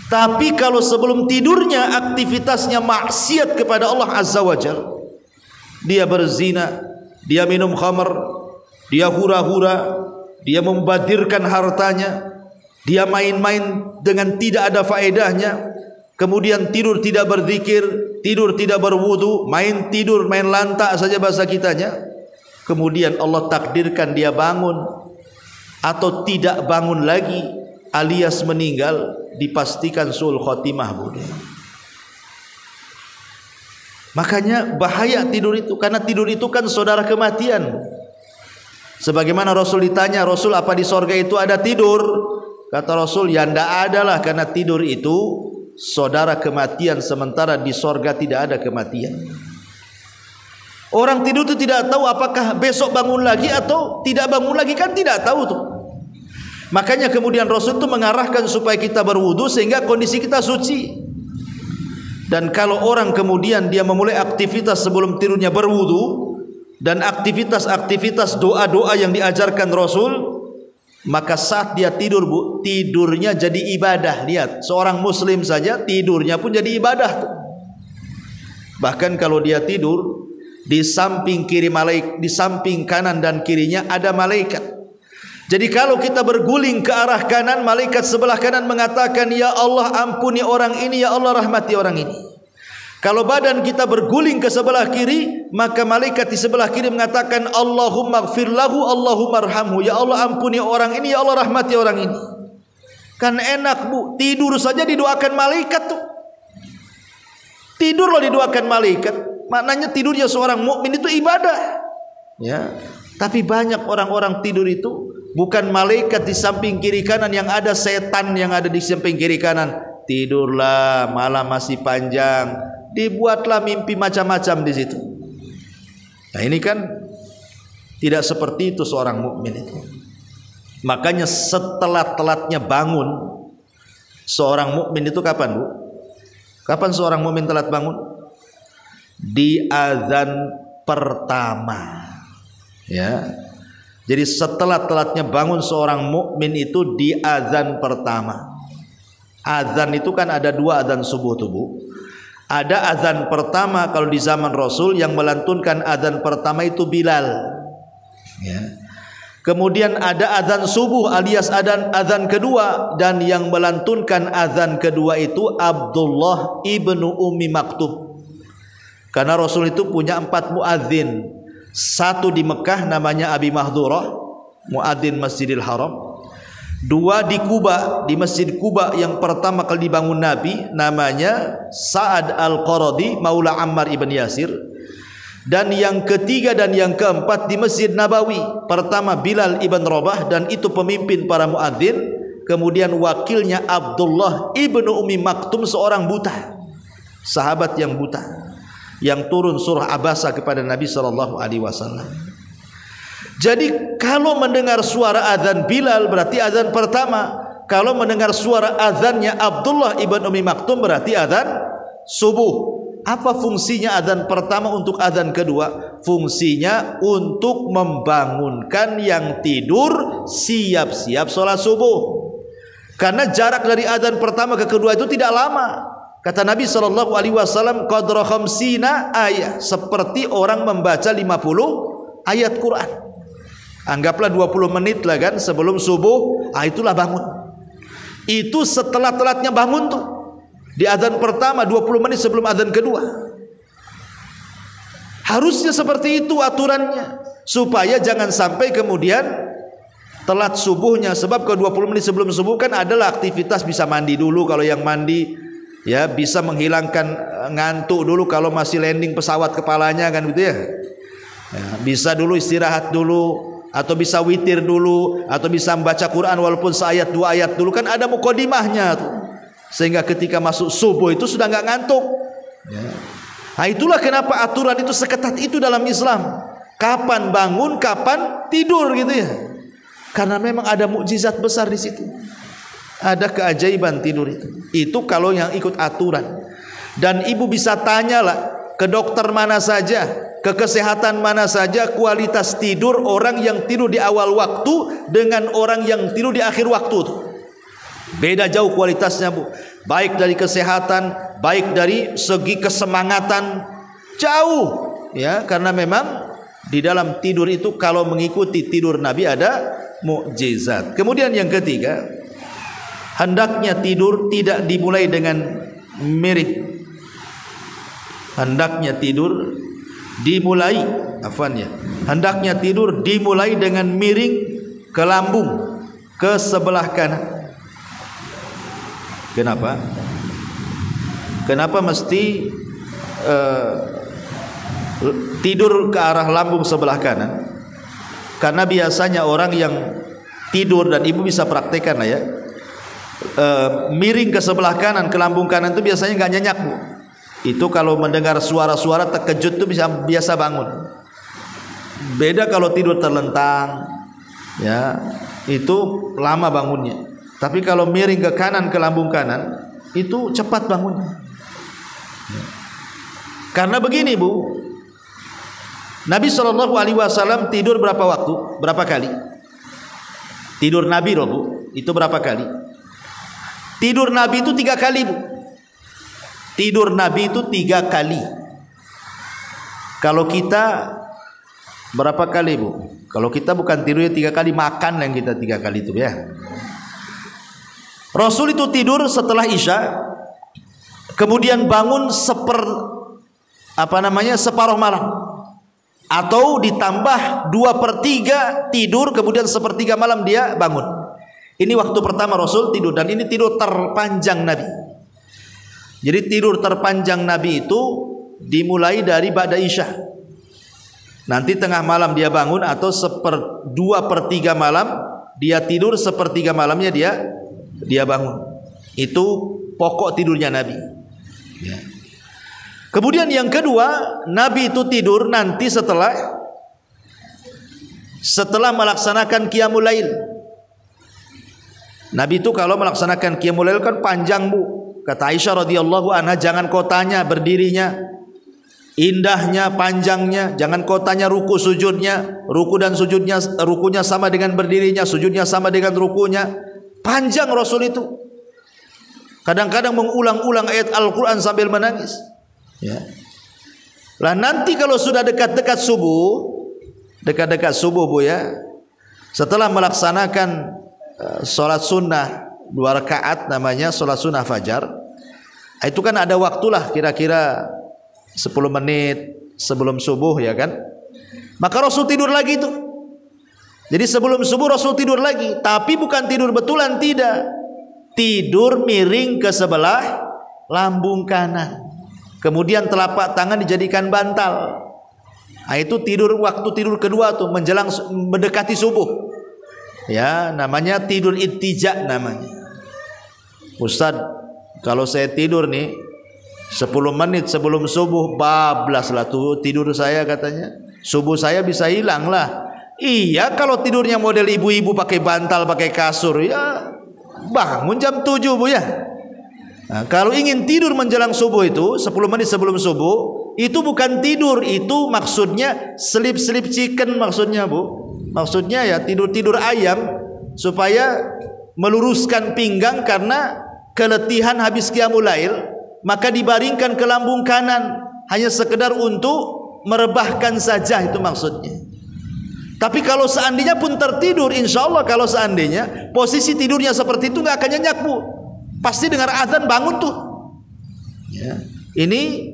Tapi kalau sebelum tidurnya aktivitasnya maksiat kepada Allah Azza wa Jalla, dia berzina, dia minum khamr, dia hura-hura, dia membadzirkan hartanya, dia main-main dengan tidak ada faedahnya, kemudian tidur tidak berzikir, tidur tidak berwudu, main tidur, main lantak saja bahasa kitanya, kemudian Allah takdirkan dia bangun atau tidak bangun lagi alias meninggal, dipastikan su'ul khotimah, Bu. Makanya bahaya tidur itu, karena tidur itu kan saudara kematian. Sebagaimana Rasul ditanya, Rasul apa di sorga itu ada tidur? Kata Rasul, ya ndak ada lah, karena tidur itu saudara kematian, sementara di sorga tidak ada kematian. Orang tidur itu tidak tahu apakah besok bangun lagi atau tidak bangun lagi, kan tidak tahu tuh. Makanya kemudian Rasul itu mengarahkan supaya kita berwudu sehingga kondisi kita suci. Dan kalau orang kemudian dia memulai aktivitas sebelum tidurnya berwudu dan aktivitas-aktivitas doa-doa yang diajarkan Rasul, maka saat dia tidur, Bu, tidurnya jadi ibadah. Lihat, seorang muslim saja tidurnya pun jadi ibadah tuh. Bahkan kalau dia tidur, di samping kiri malaikat, di samping kanan dan kirinya ada malaikat. Jadi kalau kita berguling ke arah kanan, malaikat sebelah kanan mengatakan, ya Allah ampuni orang ini, ya Allah rahmati orang ini. Kalau badan kita berguling ke sebelah kiri, maka malaikat di sebelah kiri mengatakan, Allahumma gfir lahu, Allahumma arhamhu, ya Allah ampuni orang ini, ya Allah rahmati orang ini. Kan enak, Bu, tidur saja didoakan malaikat tuh. Tidur loh didoakan malaikat. Maknanya tidurnya seorang mukmin itu ibadah. Ya. Tapi banyak orang-orang tidur itu bukan malaikat di samping kiri kanan, yang ada setan yang ada di samping kiri kanan. Tidurlah, malam masih panjang, dibuatlah mimpi macam-macam di situ. Nah ini kan tidak seperti itu seorang mukmin itu. Makanya setelat-telatnya bangun seorang mukmin itu kapan, Bu? Kapan seorang mukmin telat bangun? Di azan pertama. Ya. Jadi setelah telatnya bangun seorang mukmin itu di azan pertama. Azan itu kan ada dua azan subuh tuh, Bu. Ada azan pertama kalau di zaman Rasul, yang melantunkan azan pertama itu Bilal. Ya. Kemudian ada azan subuh alias azan kedua, dan yang melantunkan azan kedua itu Abdullah ibnu Ummi Maktub. Karena Rasul itu punya 4 muadzin. Satu di Mekah namanya Abi Mahdurah, muadzin Masjidil Haram. 2 di Kuba, di Masjid Kuba yang pertama kali dibangun Nabi, namanya Sa'ad Al-Qaradi Maula Ammar ibn Yasir. Dan yang ketiga dan yang keempat di Masjid Nabawi, pertama Bilal ibn Rabah, dan itu pemimpin para muadzin. Kemudian wakilnya Abdullah ibnu Ummi Maktum, seorang buta, sahabat yang buta, yang turun surah Abasa kepada Nabi SAW. Jadi kalau mendengar suara azan Bilal berarti azan pertama. Kalau mendengar suara azannya Abdullah ibn Ummi Maktum berarti azan subuh. Apa fungsinya azan pertama untuk azan kedua? Fungsinya untuk membangunkan yang tidur siap-siap sholat subuh. Karena jarak dari azan pertama ke kedua itu tidak lama. Kata Nabi SAW, qadra khamsina ayat, seperti orang membaca 50 ayat Quran. Anggaplah 20 menit lah kan sebelum subuh, itulah bangun. Itu setelah telatnya bangun tuh. Di azan pertama 20 menit sebelum azan kedua. Harusnya seperti itu aturannya, supaya jangan sampai kemudian telat subuhnya. Sebab ke 20 menit sebelum subuh kan adalah aktivitas, bisa mandi dulu kalau yang mandi, ya bisa menghilangkan ngantuk dulu kalau masih landing pesawat kepalanya kan gitu ya. Bisa dulu istirahat dulu, atau bisa witir dulu, atau bisa membaca Quran walaupun seayat 2 ayat dulu, kan ada mukadimahnya tuh, sehingga ketika masuk subuh itu sudah nggak ngantuk ya. Nah, itulah kenapa aturan itu seketat itu dalam Islam. Kapan bangun, kapan tidur gitu ya. Karena memang ada mukjizat besar di situ. Ada keajaiban tidur itu. Itu kalau yang ikut aturan. Dan ibu bisa tanyalah ke dokter mana saja, ke kesehatan mana saja, kualitas tidur orang yang tidur di awal waktu dengan orang yang tidur di akhir waktu tuh. Beda jauh kualitasnya, Bu. Baik dari kesehatan, baik dari segi kesemangatan, jauh ya, karena memang di dalam tidur itu kalau mengikuti tidur Nabi ada mukjizat. Kemudian yang ketiga, hendaknya tidur tidak dimulai dengan miring. Hendaknya tidur dimulai, hendaknya tidur dimulai dengan miring ke lambung, ke sebelah kanan. Kenapa? Kenapa mesti tidur ke arah lambung sebelah kanan? Karena biasanya orang yang tidur, dan ibu bisa praktekkan lah ya, miring ke sebelah kanan, ke lambung kanan itu biasanya nggak nyenyak, Bu. Itu kalau mendengar suara-suara terkejut tuh biasa bangun. Beda kalau tidur terlentang, ya itu lama bangunnya. Tapi kalau miring ke kanan, ke lambung kanan, itu cepat bangunnya. Karena begini, Bu, Nabi SAW tidur berapa waktu? Berapa kali? Tidur Nabi loh, Bu, itu berapa kali? Tidur Nabi itu 3 kali, Bu. Tidur Nabi itu 3 kali. Kalau kita berapa kali, Bu? Kalau kita bukan tidurnya 3 kali, makan yang kita 3 kali itu ya. Rasul itu tidur setelah Isya, kemudian bangun separuh malam, atau ditambah 2/3 tidur, kemudian 1/3 malam dia bangun. Ini waktu pertama Rasul tidur, dan ini tidur terpanjang Nabi. Jadi tidur terpanjang Nabi itu dimulai dari ba'da Isya. Nanti tengah malam dia bangun, atau 2/3 malam dia tidur, 1/3 malamnya dia bangun. Itu pokok tidurnya Nabi ya. Kemudian yang kedua, Nabi itu tidur nanti setelah melaksanakan qiyamul lail. Nabi itu kalau melaksanakan qiyamul lail kan panjang, Bu. Kata Aisyah radhiyallahu anha, jangan kau tanya berdirinya, indahnya, panjangnya, jangan kau tanya ruku sujudnya. Ruku dan sujudnya, rukunya sama dengan berdirinya, sujudnya sama dengan rukunya. Panjang Rasul itu. Kadang-kadang mengulang-ulang ayat Al-Quran sambil menangis ya. Lah nanti kalau sudah dekat-dekat subuh, Bu ya, setelah melaksanakan sholat sunnah 2 rakaat, namanya sholat sunnah fajar, itu kan ada waktulah kira-kira 10 menit sebelum subuh ya kan. Maka Rasul tidur lagi tuh. Jadi sebelum subuh Rasul tidur lagi, tapi bukan tidur betulan, tidak. Tidur miring ke sebelah lambung kanan. Kemudian telapak tangan dijadikan bantal. Nah, itu waktu tidur kedua tuh, menjelang mendekati subuh. Ya, namanya tidur ittija namanya. Ustaz, kalau saya tidur nih 10 menit sebelum subuh, bablas lah tuh tidur saya katanya. Subuh saya bisa hilang lah. Iya, kalau tidurnya model ibu-ibu pakai bantal, pakai kasur, ya bangun jam 7, Bu ya. Nah, kalau ingin tidur menjelang subuh itu 10 menit sebelum subuh, itu bukan tidur, itu maksudnya sleep chicken maksudnya, Bu. Maksudnya ya tidur ayam, supaya meluruskan pinggang karena keletihan habis qiyamul lail. maka dibaringkan ke lambung kanan, hanya sekedar untuk merebahkan saja, itu maksudnya. Tapi kalau seandainya pun tertidur, insya Allah kalau seandainya posisi tidurnya seperti itu nggak akan nyenyak, Bu. Pasti dengar azan bangun tuh. Ya. Ini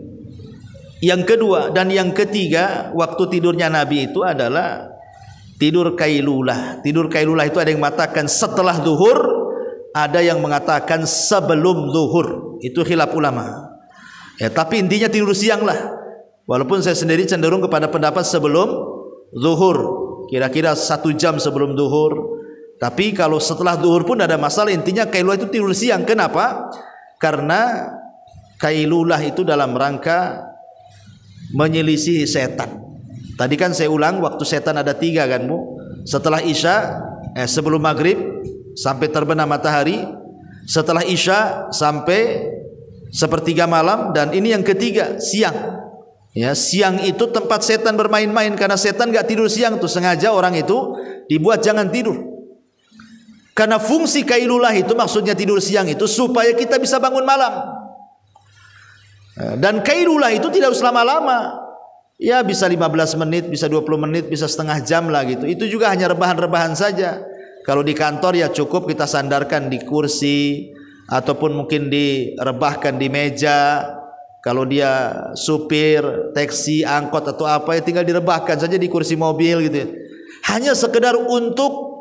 yang kedua. Dan yang ketiga, waktu tidurnya Nabi itu adalah tidur kailulah. Tidur kailulah itu ada yang mengatakan setelah zuhur, ada yang mengatakan sebelum zuhur. Itu khilaf ulama. Ya, tapi intinya tidur siang lah. Walaupun saya sendiri cenderung kepada pendapat sebelum zuhur, kira-kira 1 jam sebelum zuhur. Tapi kalau setelah zuhur pun ada masalah. Intinya kailulah itu tidur siang. Kenapa? Karena kailulah itu dalam rangka menyelisihi setan. Tadi kan saya ulang, waktu setan ada 3 kan, Bu. Setelah isya, sebelum maghrib sampai terbenam matahari, setelah isya sampai sepertiga malam, dan ini yang ketiga, siang. Ya, siang itu tempat setan bermain-main, karena setan gak tidur siang tuh, sengaja orang itu dibuat jangan tidur. Karena fungsi kailulah itu, maksudnya tidur siang itu supaya kita bisa bangun malam. Dan kailulah itu tidak usah lama-lama. Ya bisa 15 menit, bisa 20 menit, bisa setengah jam lah gitu. Itu juga hanya rebahan-rebahan saja. Kalau di kantor ya cukup kita sandarkan di kursi, ataupun mungkin direbahkan di meja. Kalau dia supir, taksi, angkot atau apa, ya tinggal direbahkan saja di kursi mobil gitu ya. Hanya sekedar untuk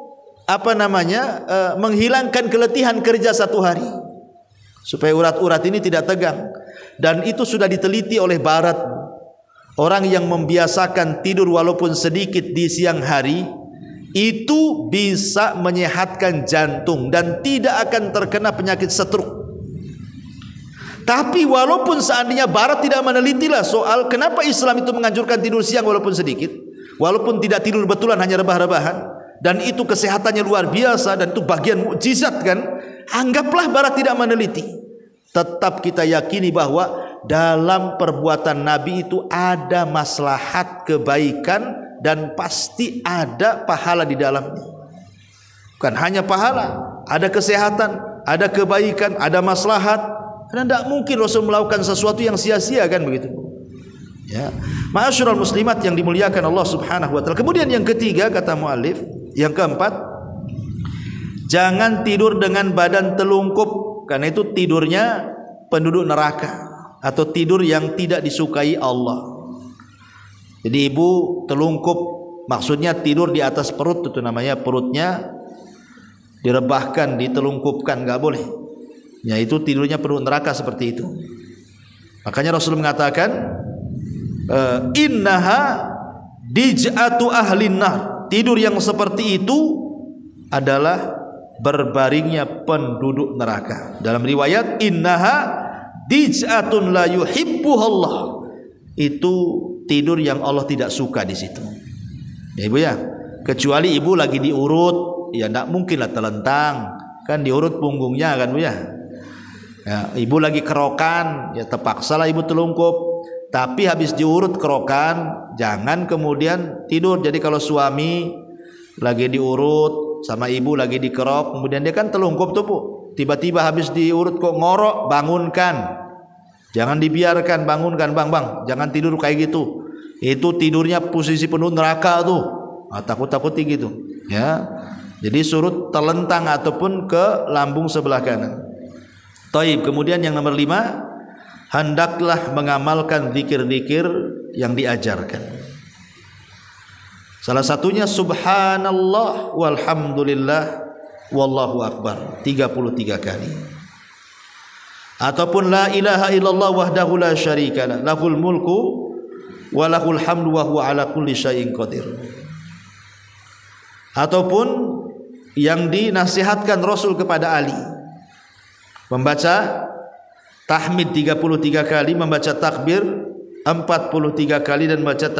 menghilangkan keletihan kerja 1 hari, supaya urat-urat ini tidak tegang. Dan itu sudah diteliti oleh Barat. Orang yang membiasakan tidur walaupun sedikit di siang hari, itu bisa menyehatkan jantung dan tidak akan terkena penyakit stroke. Tapi walaupun seandainya Barat tidak menelitilah soal kenapa Islam itu menganjurkan tidur siang walaupun sedikit, walaupun tidak tidur betulan, hanya rebah-rebahan, dan itu kesehatannya luar biasa, dan itu bagian mukjizat kan, anggaplah Barat tidak meneliti, tetap kita yakini bahwa dalam perbuatan Nabi itu ada maslahat kebaikan, dan pasti ada pahala di dalamnya. Bukan hanya pahala, ada kesehatan, ada kebaikan, ada maslahat. Karena tidak mungkin Rasul melakukan sesuatu yang sia-sia kan begitu. Ya, ma'asyiral muslimat yang dimuliakan Allah Subhanahu wa taala. Kemudian yang ketiga kata muallif, yang keempat, jangan tidur dengan badan telungkup, karena itu tidurnya penduduk neraka atau tidur yang tidak disukai Allah. Jadi ibu telungkup, maksudnya tidur di atas perut, itu namanya perutnya direbahkan, ditelungkupkan, enggak boleh. Ya, itu tidurnya penduduk neraka seperti itu. Makanya Rasul mengatakan innaha dij'atu ahlin nar. Tidur yang seperti itu adalah berbaringnya penduduk neraka. Dalam riwayat innaha dij'atun la yuhibbuhallah. Itu tidur yang Allah tidak suka di situ. Ya Ibu ya. Kecuali ibu lagi diurut, ya enggak mungkin lah telentang. Kan diurut punggungnya kan Bu ya. Ya, ibu lagi kerokan, ya terpaksalah ibu telungkup. Tapi habis diurut kerokan, jangan kemudian tidur. Jadi kalau suami lagi diurut sama ibu lagi dikerok, kemudian dia kan telungkup tuh Bu, tiba-tiba habis diurut kok ngorok, bangunkan. Jangan dibiarkan, bangunkan, bang, jangan tidur kayak gitu. Itu tidurnya posisi penuh neraka tuh. Takut-takut gitu. Ya, jadi suruh telentang ataupun ke lambung sebelah kanan. Taib. Kemudian yang nomor 5, hendaklah mengamalkan zikir-zikir yang diajarkan. Salah satunya subhanallah walhamdulillah wallahu akbar 33 kali. Ataupun la ilaha illallah wahdahu la syarikalah lahul mulku wa lahul hamdu wa huwa ala kulli syai'in qadir. Ataupun yang dinasihatkan Rasul kepada Ali, membaca tahmid 33 kali, membaca takbir 43 kali, dan membaca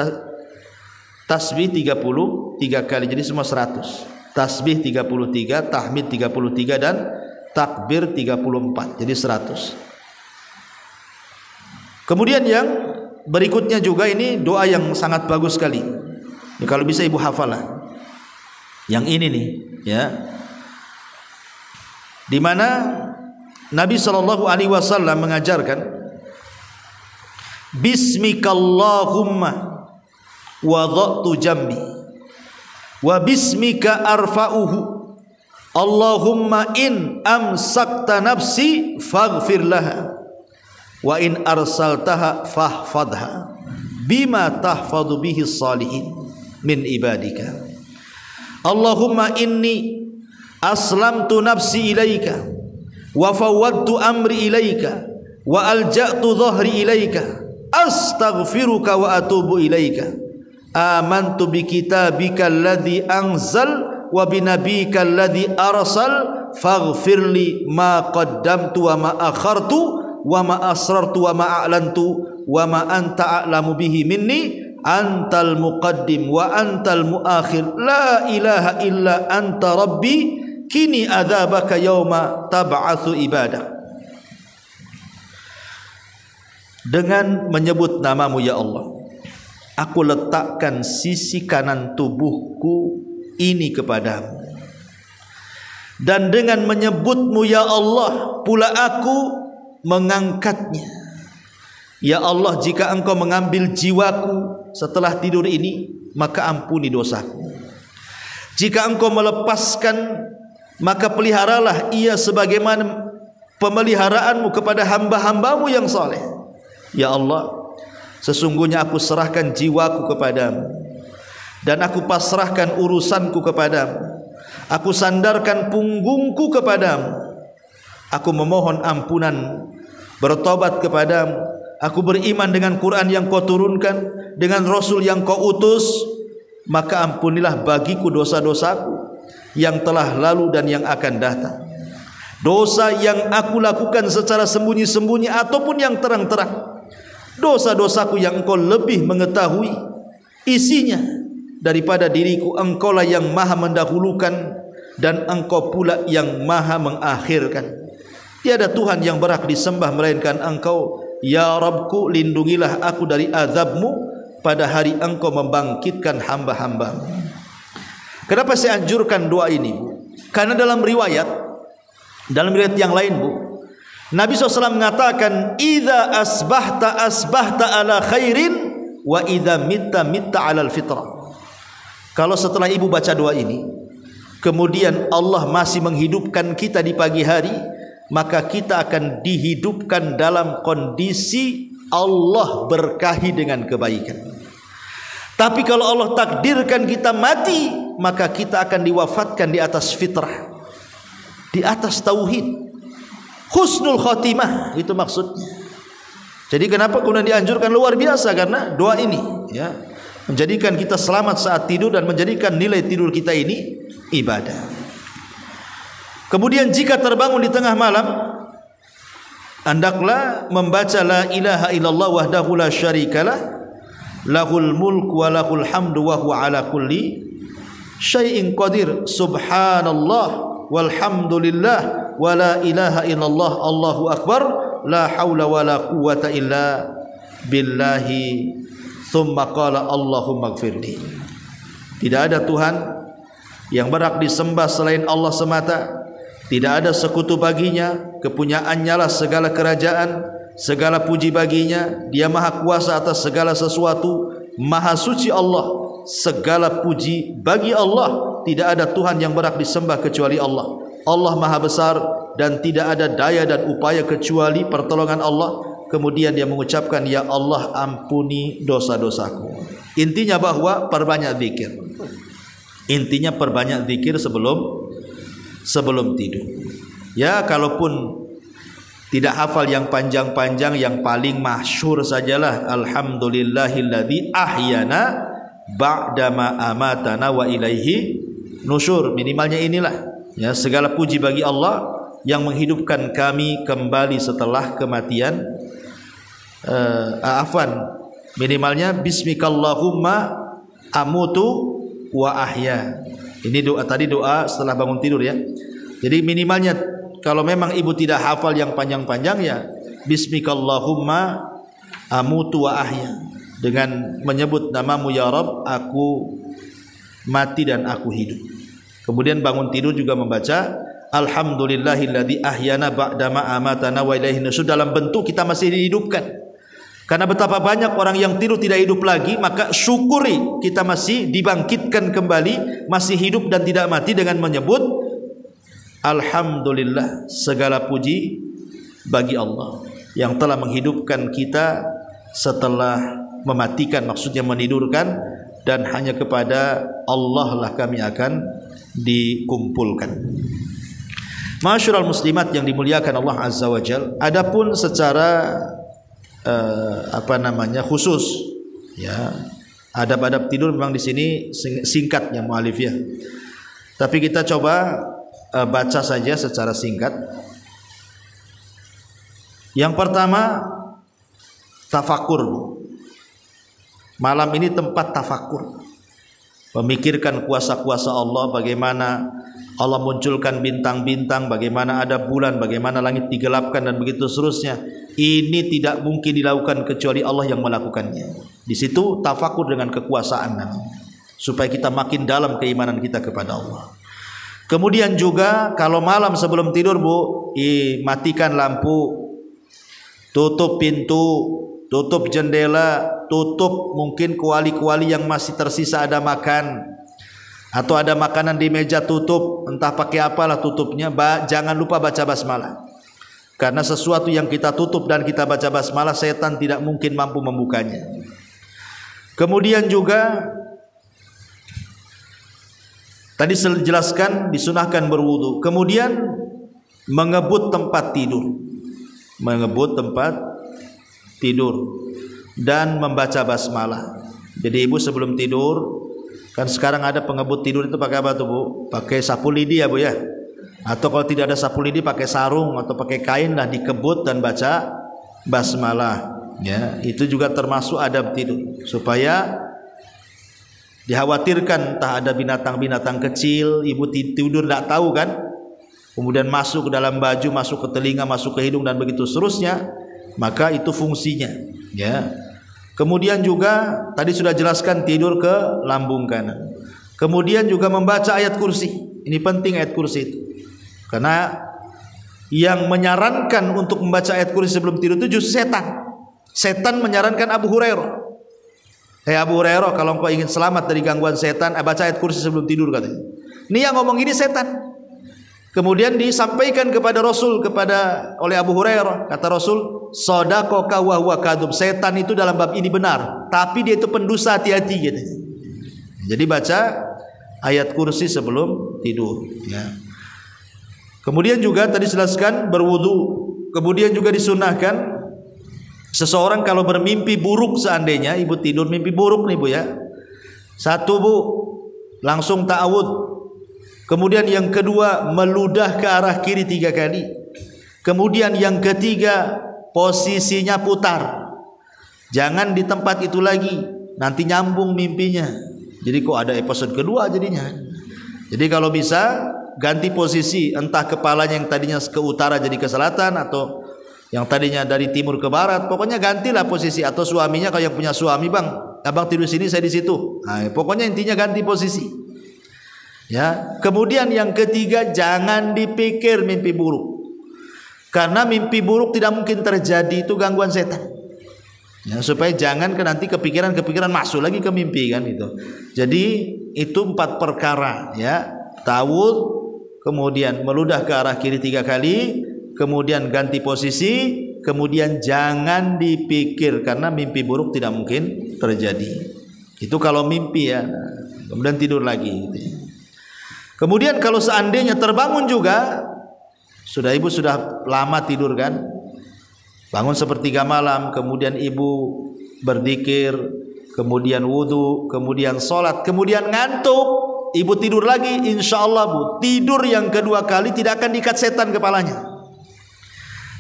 tasbih 33 kali. Jadi semua 100. Tasbih 33, tahmid 33, dan takbir 34. Jadi 100. Kemudian yang berikutnya juga ini doa yang sangat bagus sekali. Ya, kalau bisa ibu hafalah. Yang ini nih, ya. Di mana Nabi SAW mengajarkan bismikallahumma wada'tu jambi wa bismika arfa'uhu Allahumma in amsakta nafsi faghfir laha wa in arsaltaha fahfadha bima tahfadhu bihi salihin min ibadika. Allahumma inni aslamtu nafsi ilaika wa fawwadtu amri ilaika wa alja'tu dhahri ilaika astaghfiruka wa atubu ilaika. Amantu bi kitabika alladhi anzal wa binabika alladhi arsal faghfirli ma qaddamtu wa ma akhartu wa ma asrartu wa ma a'lantu wa ma anta a'lamu bihi minni antal muqaddim wa antal muakhir la ilaha illa anta rabbi kini adzabaka yauma tab'atsu ibadah. Dengan menyebut namamu ya Allah, aku letakkan sisi kanan tubuhku ini kepadamu, dan dengan menyebutmu ya Allah pula aku mengangkatnya. Ya Allah, jika engkau mengambil jiwaku setelah tidur ini, maka ampuni dosaku. Jika engkau melepaskan, maka peliharalah ia sebagaimana pemeliharaanmu kepada hamba-hambamu yang saleh. Ya Allah, sesungguhnya aku serahkan jiwaku kepadamu, dan aku pasrahkan urusanku kepadamu. Aku sandarkan punggungku kepadamu. Aku memohon ampunan, bertobat kepadamu. Aku beriman dengan Quran yang kau turunkan, dengan Rasul yang kau utus. Maka ampunilah bagiku dosa-dosaku yang telah lalu dan yang akan datang, dosa yang aku lakukan secara sembunyi-sembunyi ataupun yang terang-terang, dosa-dosaku yang engkau lebih mengetahui isinya daripada diriku. Engkaulah yang maha mendahulukan dan engkau pula yang maha mengakhirkan. Tiada Tuhan yang berhak disembah melainkan engkau. Ya Rabbku, lindungilah aku dari azabmu pada hari engkau membangkitkan hamba-hambamu. Kenapa saya anjurkan doa ini, Bu? Karena dalam riwayat yang lain, Bu, Nabi SAW mengatakan, idza asbahta asbahta ala khairin wa idza mitta mitta alal fitrah. Kalau setelah ibu baca doa ini, kemudian Allah masih menghidupkan kita di pagi hari, maka kita akan dihidupkan dalam kondisi Allah berkahi dengan kebaikan. Tapi kalau Allah takdirkan kita mati, maka kita akan diwafatkan di atas fitrah, di atas tauhid, husnul khotimah, itu maksudnya. Jadi kenapa kemudian dianjurkan? Luar biasa, karena doa ini ya menjadikan kita selamat saat tidur dan menjadikan nilai tidur kita ini ibadah. Kemudian jika terbangun di tengah malam, hendaklah membaca la ilaha illallah wahdahu la syarikalah lahul mulku wa lahul hamdu wa huwa ala kulli syai'in qadir subhanallah walhamdulillah wa la ilaha illallah allahu akbar la haula wa la quwwata illa billahi thumma qala allahumma ighfirli. Tidak ada Tuhan yang berhak disembah selain Allah semata. Tidak ada sekutu baginya, kepunyaannya lah segala kerajaan, segala puji baginya. Dia maha kuasa atas segala sesuatu, maha suci Allah, segala puji bagi Allah. Tidak ada Tuhan yang berhak disembah kecuali Allah. Allah maha besar dan tidak ada daya dan upaya kecuali pertolongan Allah. Kemudian dia mengucapkan, ya Allah ampuni dosa-dosaku. Intinya bahwa perbanyak zikir. Intinya perbanyak zikir sebelum tidur. Ya, kalaupun tidak hafal yang panjang-panjang, yang paling masyhur sajalah alhamdulillahilladzi ahyana ba'dama amatana wa ilaihi nusyur. Minimalnya inilah ya, segala puji bagi Allah yang menghidupkan kami kembali setelah kematian. Minimalnya bismikallahumma amutu wa ahya. Ini doa tadi, doa setelah bangun tidur ya. Jadi minimalnya kalau memang ibu tidak hafal yang panjang-panjang, ya bismikallahumma amutu wa ahya, dengan menyebut namamu ya Rabb, aku mati dan aku hidup. Kemudian bangun tidur juga membaca alhamdulillahilladzi ahyana ba'dama amatana wa ilaihi nusyur, dalam bentuk kita masih dihidupkan. Karena betapa banyak orang yang tidur tidak hidup lagi, maka syukuri kita masih dibangkitkan kembali, masih hidup dan tidak mati dengan menyebut alhamdulillah, segala puji bagi Allah yang telah menghidupkan kita setelah mematikan, maksudnya menidurkan, dan hanya kepada Allah lah kami akan dikumpulkan. Ma'asyiral muslimat yang dimuliakan Allah Azza wa Jalla, adapun secara khusus, ya, adab-adab tidur memang di sini singkat ya mu'alif ya. Tapi kita coba baca saja secara singkat. Yang pertama, tafakur. Malam ini tempat tafakur, memikirkan kuasa-kuasa Allah, bagaimana Allah munculkan bintang-bintang, bagaimana ada bulan, bagaimana langit digelapkan, dan begitu seterusnya. Ini tidak mungkin dilakukan kecuali Allah yang melakukannya. Di situ tafakur dengan kekuasaan namanya, supaya kita makin dalam keimanan kita kepada Allah. Kemudian juga kalau malam sebelum tidur matikan lampu, tutup pintu, tutup jendela, tutup mungkin kuali-kuali yang masih tersisa ada makan, atau ada makanan di meja, tutup, entah pakai apalah tutupnya. Jangan lupa baca basmalah, karena sesuatu yang kita tutup dan kita baca basmalah, setan tidak mungkin mampu membukanya. Kemudian juga tadi saya jelaskan disunahkan berwudu, kemudian mengebut tempat tidur, dan membaca basmalah. Jadi ibu sebelum tidur, kan sekarang ada pengebut tidur itu pakai apa tuh Bu? Pakai sapu lidi ya Bu ya? Atau kalau tidak ada sapu lidi pakai sarung atau pakai kain lah, dikebut dan baca basmalah. Ya, itu juga termasuk adab tidur, supaya dikhawatirkan entah ada binatang-binatang kecil, ibu tidur tidak tahu kan, kemudian masuk ke dalam baju, masuk ke telinga, masuk ke hidung, dan begitu seterusnya, maka itu fungsinya. Ya. Kemudian juga tadi sudah jelaskan tidur ke lambung kanan. Kemudian juga membaca ayat kursi. Ini penting ayat kursi itu, karena yang menyarankan untuk membaca ayat kursi sebelum tidur itu justru setan. Setan menyarankan Abu Hurairah, "Hei Abu Hurairah, kalau engkau ingin selamat dari gangguan setan, baca ayat kursi sebelum tidur," katanya. Ini yang ngomong ini setan. Kemudian disampaikan kepada Rasul oleh Abu Hurairah, kata Rasul, "Shadaqaka wa huwa kadzub." Setan itu dalam bab ini benar, tapi dia itu pendusta, hati-hati gitu. Jadi baca ayat kursi sebelum tidur, ya. Kemudian juga tadi jelaskan berwudu. Kemudian juga disunahkan seseorang kalau bermimpi buruk, seandainya ibu tidur mimpi buruk nih Bu ya. Satu Bu, langsung ta'awud. Kemudian yang kedua, meludah ke arah kiri 3 kali. Kemudian yang ketiga, posisinya putar. Jangan di tempat itu lagi, nanti nyambung mimpinya. Jadi kok ada episode kedua jadinya. Jadi kalau bisa ganti posisi, entah kepalanya yang tadinya ke utara jadi ke selatan, atau yang tadinya dari timur ke barat, pokoknya gantilah posisi. Atau suaminya, kalau yang punya suami, "Bang, abang tidur sini, saya di situ." Nah, pokoknya intinya ganti posisi. Ya. Kemudian yang ketiga, jangan dipikir mimpi buruk, karena mimpi buruk tidak mungkin terjadi, itu gangguan setan. Ya, supaya jangan nanti kepikiran masuk lagi ke mimpi kan itu. Jadi itu 4 perkara ya. Ta'awudz, kemudian meludah ke arah kiri 3 kali, kemudian ganti posisi, kemudian jangan dipikir, karena mimpi buruk tidak mungkin terjadi. Itu kalau mimpi ya. Kemudian tidur lagi gitu ya. Kemudian kalau seandainya terbangun juga, ibu sudah lama tidur kan, bangun sepertiga malam, kemudian ibu berzikir, kemudian wudu, kemudian sholat, kemudian ngantuk, ibu tidur lagi, insya Allah Bu, tidur yang kedua kali tidak akan diikat setan kepalanya.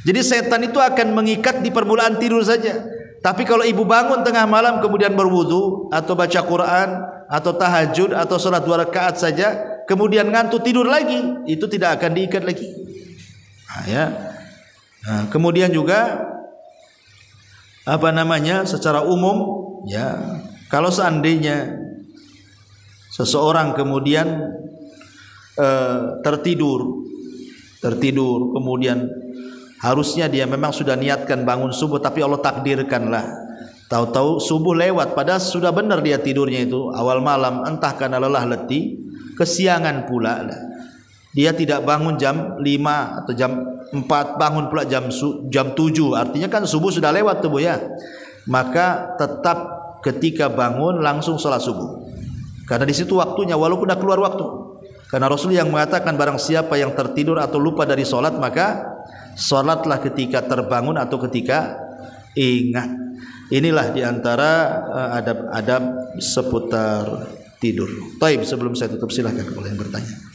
Jadi setan itu akan mengikat di permulaan tidur saja. Tapi kalau ibu bangun tengah malam kemudian berwudu atau baca Quran atau tahajud atau sholat 2 rakaat saja, kemudian ngantuk tidur lagi, itu tidak akan diikat lagi. Nah, ya. Nah, kemudian juga secara umum ya, kalau seandainya seseorang kemudian tertidur kemudian Harusnya dia memang sudah niatkan bangun subuh, tapi Allah takdirkanlah tahu-tahu subuh lewat, padahal sudah benar dia tidurnya itu awal malam, entah karena lelah letih, kesiangan pula. Dia tidak bangun jam 5 atau jam 4, bangun pula jam 7, artinya kan subuh sudah lewat tubuh ya. Maka tetap ketika bangun langsung sholat subuh, karena di situ waktunya, walaupun dah keluar waktu. Karena Rasul yang mengatakan barang siapa yang tertidur atau lupa dari sholat, maka sholatlah ketika terbangun atau ketika ingat. Inilah diantara adab-adab seputar tidur. Taib, sebelum saya tutup silahkan kalau yang bertanya.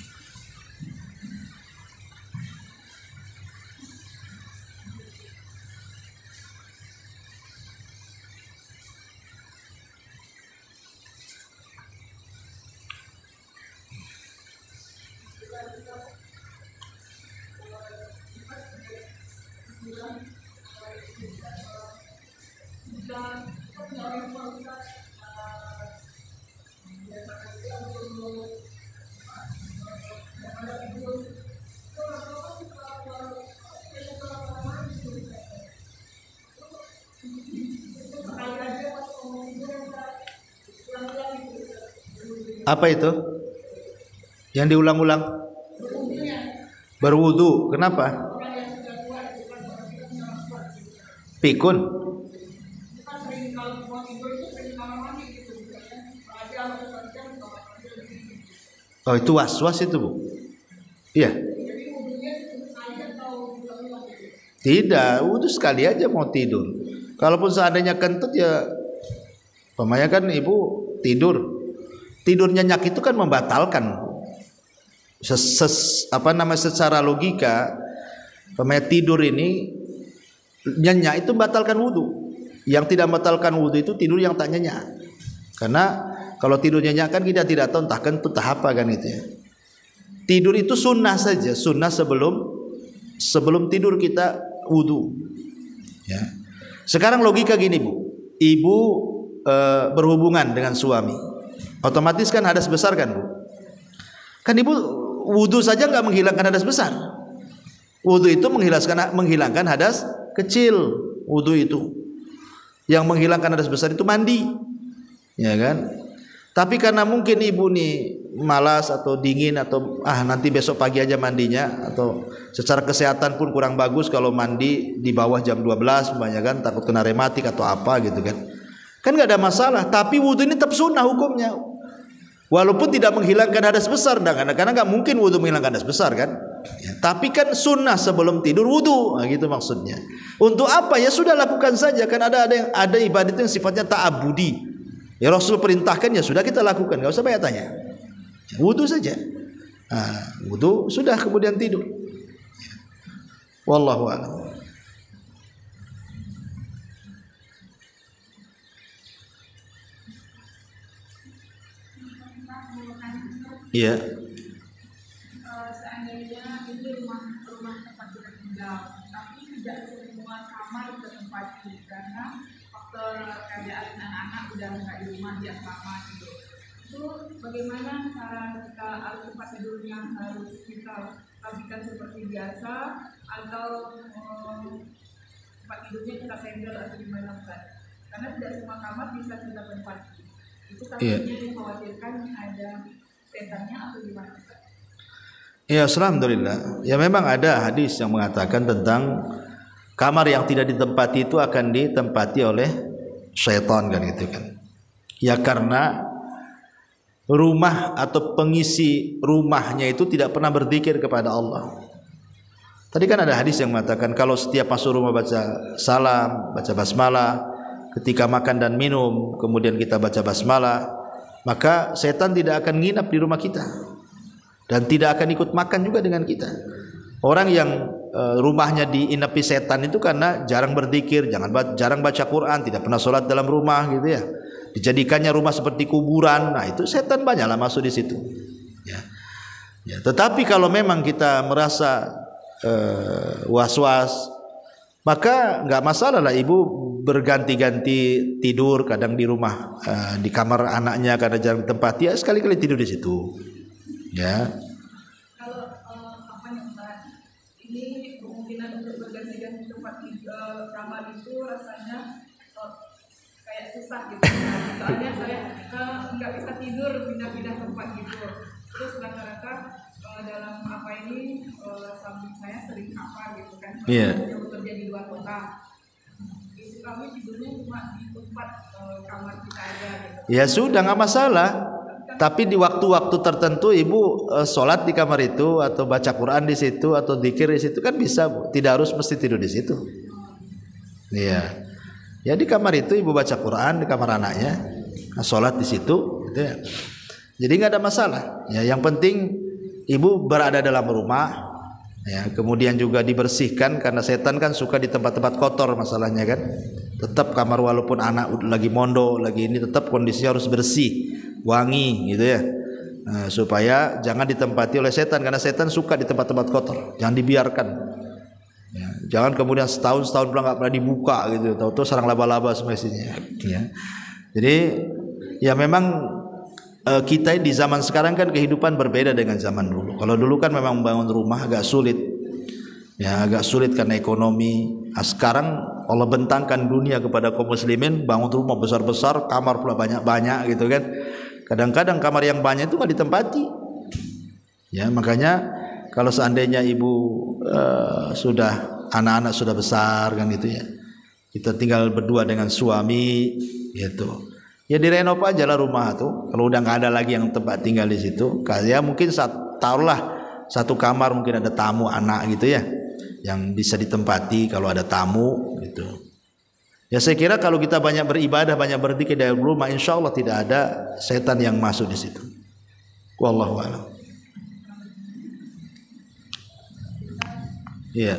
Apa itu? Yang diulang-ulang? Berwudu. Kenapa? Pikun. Oh, itu was-was itu, Bu. Iya. Tidak, wudu sekali aja mau tidur. Kalaupun seandainya kentut ya, pemanya kan ibu tidur. Tidur nyenyak itu kan membatalkan. Secara logika, pemanya tidur ini nyenyak itu membatalkan wudu. Yang tidak membatalkan wudu itu tidur yang tak nyenyak. Karena kalau tidur nyenyak kan kita tidak tahu entah kentut entah apa kan itu ya. Tidur itu sunnah saja, sunnah sebelum tidur kita wudu. Ya. Sekarang logika gini, Bu. Ibu berhubungan dengan suami, otomatis kan hadas besar kan, Bu? Kan ibu wudu saja nggak menghilangkan hadas besar. Wudu itu menghilangkan hadas kecil. Wudu itu yang menghilangkan hadas besar itu mandi, ya kan? Tapi karena mungkin ibu nih malas atau dingin atau nanti besok pagi aja mandinya, atau secara kesehatan pun kurang bagus kalau mandi di bawah jam 12 banyak kan, takut kena rematik atau apa gitu kan. Kan nggak ada masalah, tapi wudhu ini tetap sunnah hukumnya, walaupun tidak menghilangkan hadas besar, karena nggak mungkin wudhu menghilangkan hadas besar kan ya, tapi kan sunnah sebelum tidur wudhu, gitu maksudnya. Untuk apa ya, sudah lakukan saja kan, ada ibadat yang sifatnya ta'abudi ya, Rasul perintahkan ya sudah kita lakukan, nggak usah banyak tanya, wudhu saja. Wudhu sudah kemudian tidur. Wallahu a'lam. Iya. Seandainya ini rumah tempat kita tinggal, tapi tidak semua kamar ditempati karena faktor keadaan anak-anak udah nggak di rumah di asrama gitu. Itu bagaimana cara kita tempat tidurnya harus kita rapikan seperti biasa atau tempat tidurnya kita segel atau gimana kan? Karena tidak semua kamar bisa kita tempati. Itu takutnya dikhawatirkan ada setannya atau gimana? Ya, alhamdulillah. Ya memang ada hadis yang mengatakan tentang kamar yang tidak ditempati itu akan ditempati oleh syaitan kan gitu kan. Ya karena rumah atau pengisi rumahnya itu tidak pernah berzikir kepada Allah. Tadi kan ada hadis yang mengatakan kalau setiap masuk rumah baca salam, baca basmalah, ketika makan dan minum kemudian kita baca basmalah, maka setan tidak akan nginap di rumah kita dan tidak akan ikut makan juga dengan kita. Orang yang rumahnya diinapi setan itu karena jarang berzikir, jarang baca Quran, tidak pernah sholat dalam rumah gitu ya. Dijadikannya rumah seperti kuburan. Nah, itu setan banyaklah masuk di situ. Ya. Tetapi kalau memang kita merasa was-was, maka nggak masalah lah ibu berganti-ganti tidur, kadang di rumah, di kamar anaknya karena jarang ditempati, ya sekali-kali tidur di situ. Ya. Kalau apa nih Mbak? Ini kemungkinan untuk berganti susah gitu. Soalnya saya nggak bisa tidur pindah-pindah tempat gitu. Terus rata-rata dalam apa ini suami saya sering kapal gitu kan. Yang bekerja di luar kota. Istri kami tidurnya cuma di tempat kamar kita aja gitu. Ya sudah, nggak masalah. Tapi di waktu-waktu tertentu ibu sholat di kamar itu atau baca Quran di situ atau dzikir di situ kan bisa, Bu. Tidak harus mesti tidur di situ. Iya. Ya di kamar itu ibu baca Quran, di kamar anaknya, sholat di situ, gitu ya. Jadi nggak ada masalah. Ya, yang penting ibu berada dalam rumah, ya. Kemudian juga dibersihkan karena setan kan suka di tempat-tempat kotor masalahnya kan. Tetap kamar walaupun anak lagi mondok, lagi ini tetap kondisinya harus bersih, wangi, gitu ya. Nah, supaya jangan ditempati oleh setan karena setan suka di tempat-tempat kotor. Jangan dibiarkan. Ya, jangan kemudian setahun pulang nggak pernah dibuka gitu, tahu-tahu sarang laba-laba semua isinya. Ya. Jadi ya memang kita di zaman sekarang kan kehidupan berbeda dengan zaman dulu. Kalau dulu kan memang bangun rumah agak sulit, ya agak sulit karena ekonomi. Nah, sekarang Allah bentangkan dunia kepada kaum muslimin, bangun rumah besar-besar, kamar pula banyak-banyak gitu kan. Kadang-kadang kamar yang banyak itu nggak ditempati. Ya makanya kalau seandainya ibu sudah anak-anak sudah besar kan gitu ya, kita tinggal berdua dengan suami gitu, ya direnov aja lah rumah tuh. Kalau udah nggak ada lagi yang tempat tinggal di situ, ya mungkin taruhlah satu kamar mungkin ada tamu anak gitu ya, yang bisa ditempati kalau ada tamu gitu. Ya saya kira kalau kita banyak beribadah, banyak berzikir dari rumah, insya Allah tidak ada setan yang masuk di situ. Wallahu a'lam. Iya.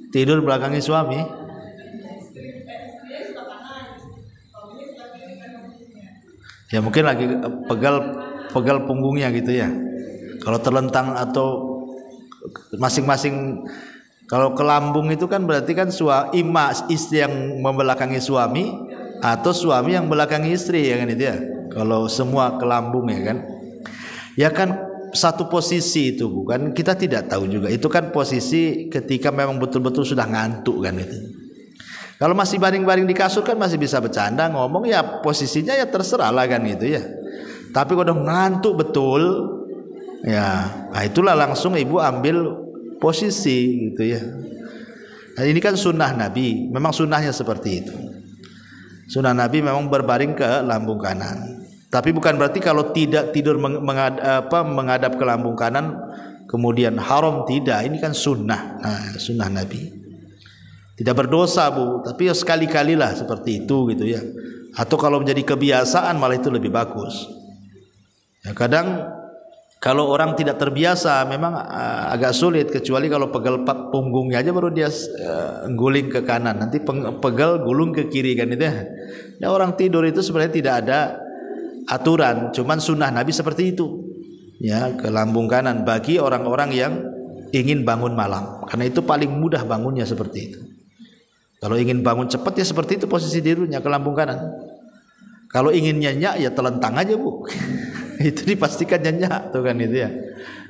Tidur belakangi suami. Ya mungkin lagi pegal punggungnya gitu ya. Kalau terlentang atau masing-masing, kalau ke lambung itu kan berarti kan istri yang membelakangi suami atau suami yang belakangi istri ya kan itu ya. Kalau semua ke lambung ya kan. Ya kan satu posisi itu bukan, kita tidak tahu juga. Itu kan posisi ketika memang betul-betul sudah ngantuk kan itu. Kalau masih baring-baring di kasur kan masih bisa bercanda ngomong, ya posisinya ya terserah lah kan gitu ya. Tapi kalau udah ngantuk betul, ya nah itulah langsung ibu ambil posisi gitu ya. Nah, ini kan sunnah Nabi, memang sunnahnya seperti itu. Sunnah Nabi memang berbaring ke lambung kanan. Tapi bukan berarti kalau tidak tidur menghadap ke lambung kanan kemudian haram, tidak. Ini kan sunnah. Nah, sunnah Nabi. Tidak berdosa, Bu, tapi ya sekali-kalilah seperti itu gitu ya. Atau kalau menjadi kebiasaan malah itu lebih bagus. Ya, kadang kalau orang tidak terbiasa memang agak sulit, kecuali kalau pegal punggungnya aja baru dia guling ke kanan, nanti pegal gulung ke kiri kan itu ya. Ya orang tidur itu sebenarnya tidak ada aturan, cuman sunnah Nabi seperti itu. Ya, ke lambung kanan bagi orang-orang yang ingin bangun malam. Karena itu paling mudah bangunnya seperti itu. Kalau ingin bangun cepat ya seperti itu posisi tidurnya, ke lambung kanan. Kalau ingin nyenyak ya telentang aja, Bu. Itu dipastikan nyenyak tuh kan itu ya.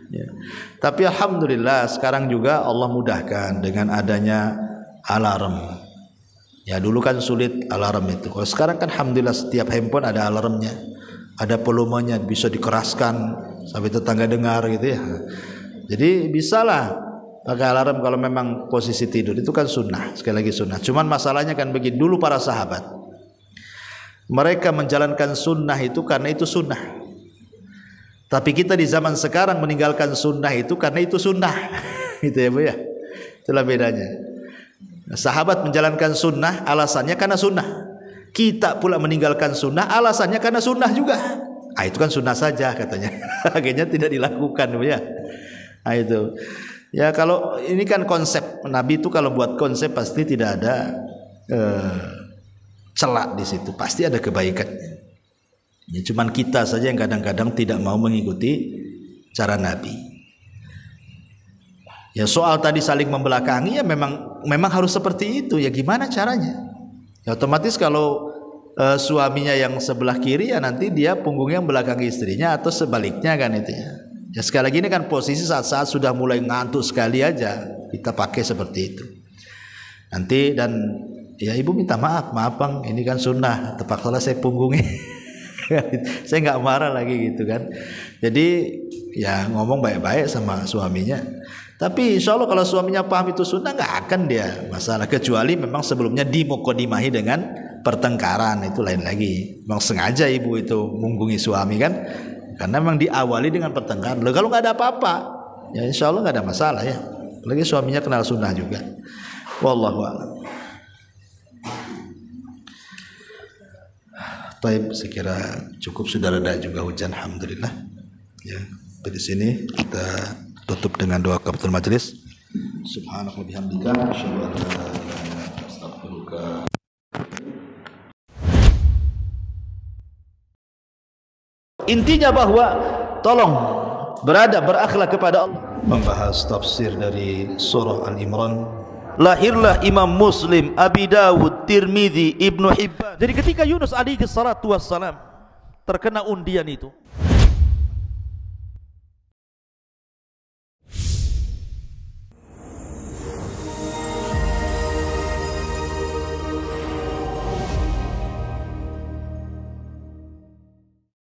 Ya. Tapi alhamdulillah sekarang juga Allah mudahkan dengan adanya alarm. Ya dulu kan sulit alarm itu. Kalau sekarang kan alhamdulillah setiap handphone ada alarmnya. Ada volumenya, bisa dikeraskan sampai tetangga dengar gitu ya. Jadi bisalah pakai alarm kalau memang posisi tidur, itu kan sunnah, sekali lagi sunnah. Cuman masalahnya kan begini, dulu para sahabat mereka menjalankan sunnah itu karena itu sunnah. Tapi kita di zaman sekarang meninggalkan sunnah itu karena itu sunnah. Gitu ya Bu ya. Itulah bedanya. Sahabat menjalankan sunnah alasannya karena sunnah. Kita pula meninggalkan sunnah alasannya karena sunnah juga. Ah itu kan sunnah saja katanya. Akhirnya tidak dilakukan Bu ya. Nah itu. Ya kalau ini kan konsep Nabi itu, kalau buat konsep pasti tidak ada celak di situ, pasti ada kebaikannya. Ya cuman kita saja yang kadang-kadang tidak mau mengikuti cara Nabi. Ya soal tadi saling membelakangi ya memang harus seperti itu. Ya gimana caranya? Ya otomatis kalau suaminya yang sebelah kiri ya nanti dia punggungnya membelakangi istrinya atau sebaliknya kan itu ya. Ya sekali lagi ini kan posisi saat-saat sudah mulai ngantuk sekali aja kita pakai seperti itu. Nanti dan ya ibu minta maaf bang, ini kan sunnah, terpaksa saya punggungi. Saya nggak marah lagi gitu kan. Jadi ya ngomong baik-baik sama suaminya. Tapi insya Allah kalau suaminya paham itu sunnah nggak akan dia masalah, kecuali memang sebelumnya dimukodimahi dengan pertengkaran, itu lain lagi. Memang sengaja ibu itu munggungi suami kan, karena memang diawali dengan pertengkaran. Loh, kalau nggak ada apa-apa ya insya Allah nggak ada masalah ya. Lagi suaminya kenal sunnah juga. Wallahu a'lam. Baik, saya kira cukup, sudah reda juga hujan, alhamdulillah. Ya, di sini kita tutup dengan doa kafaratul majelis. Subhanallah bihamdika asyhadu an la ilaha illa anta astaghfiruka. Intinya bahwa tolong berakhlak kepada Allah. Membahas tafsir dari surah Al-Imran. Lahirlah Imam Muslim, Abi Dawud, Tirmidzi, Ibnu Hibban. Jadi ketika Yunus alaihi salatu wassalam terkena undian itu,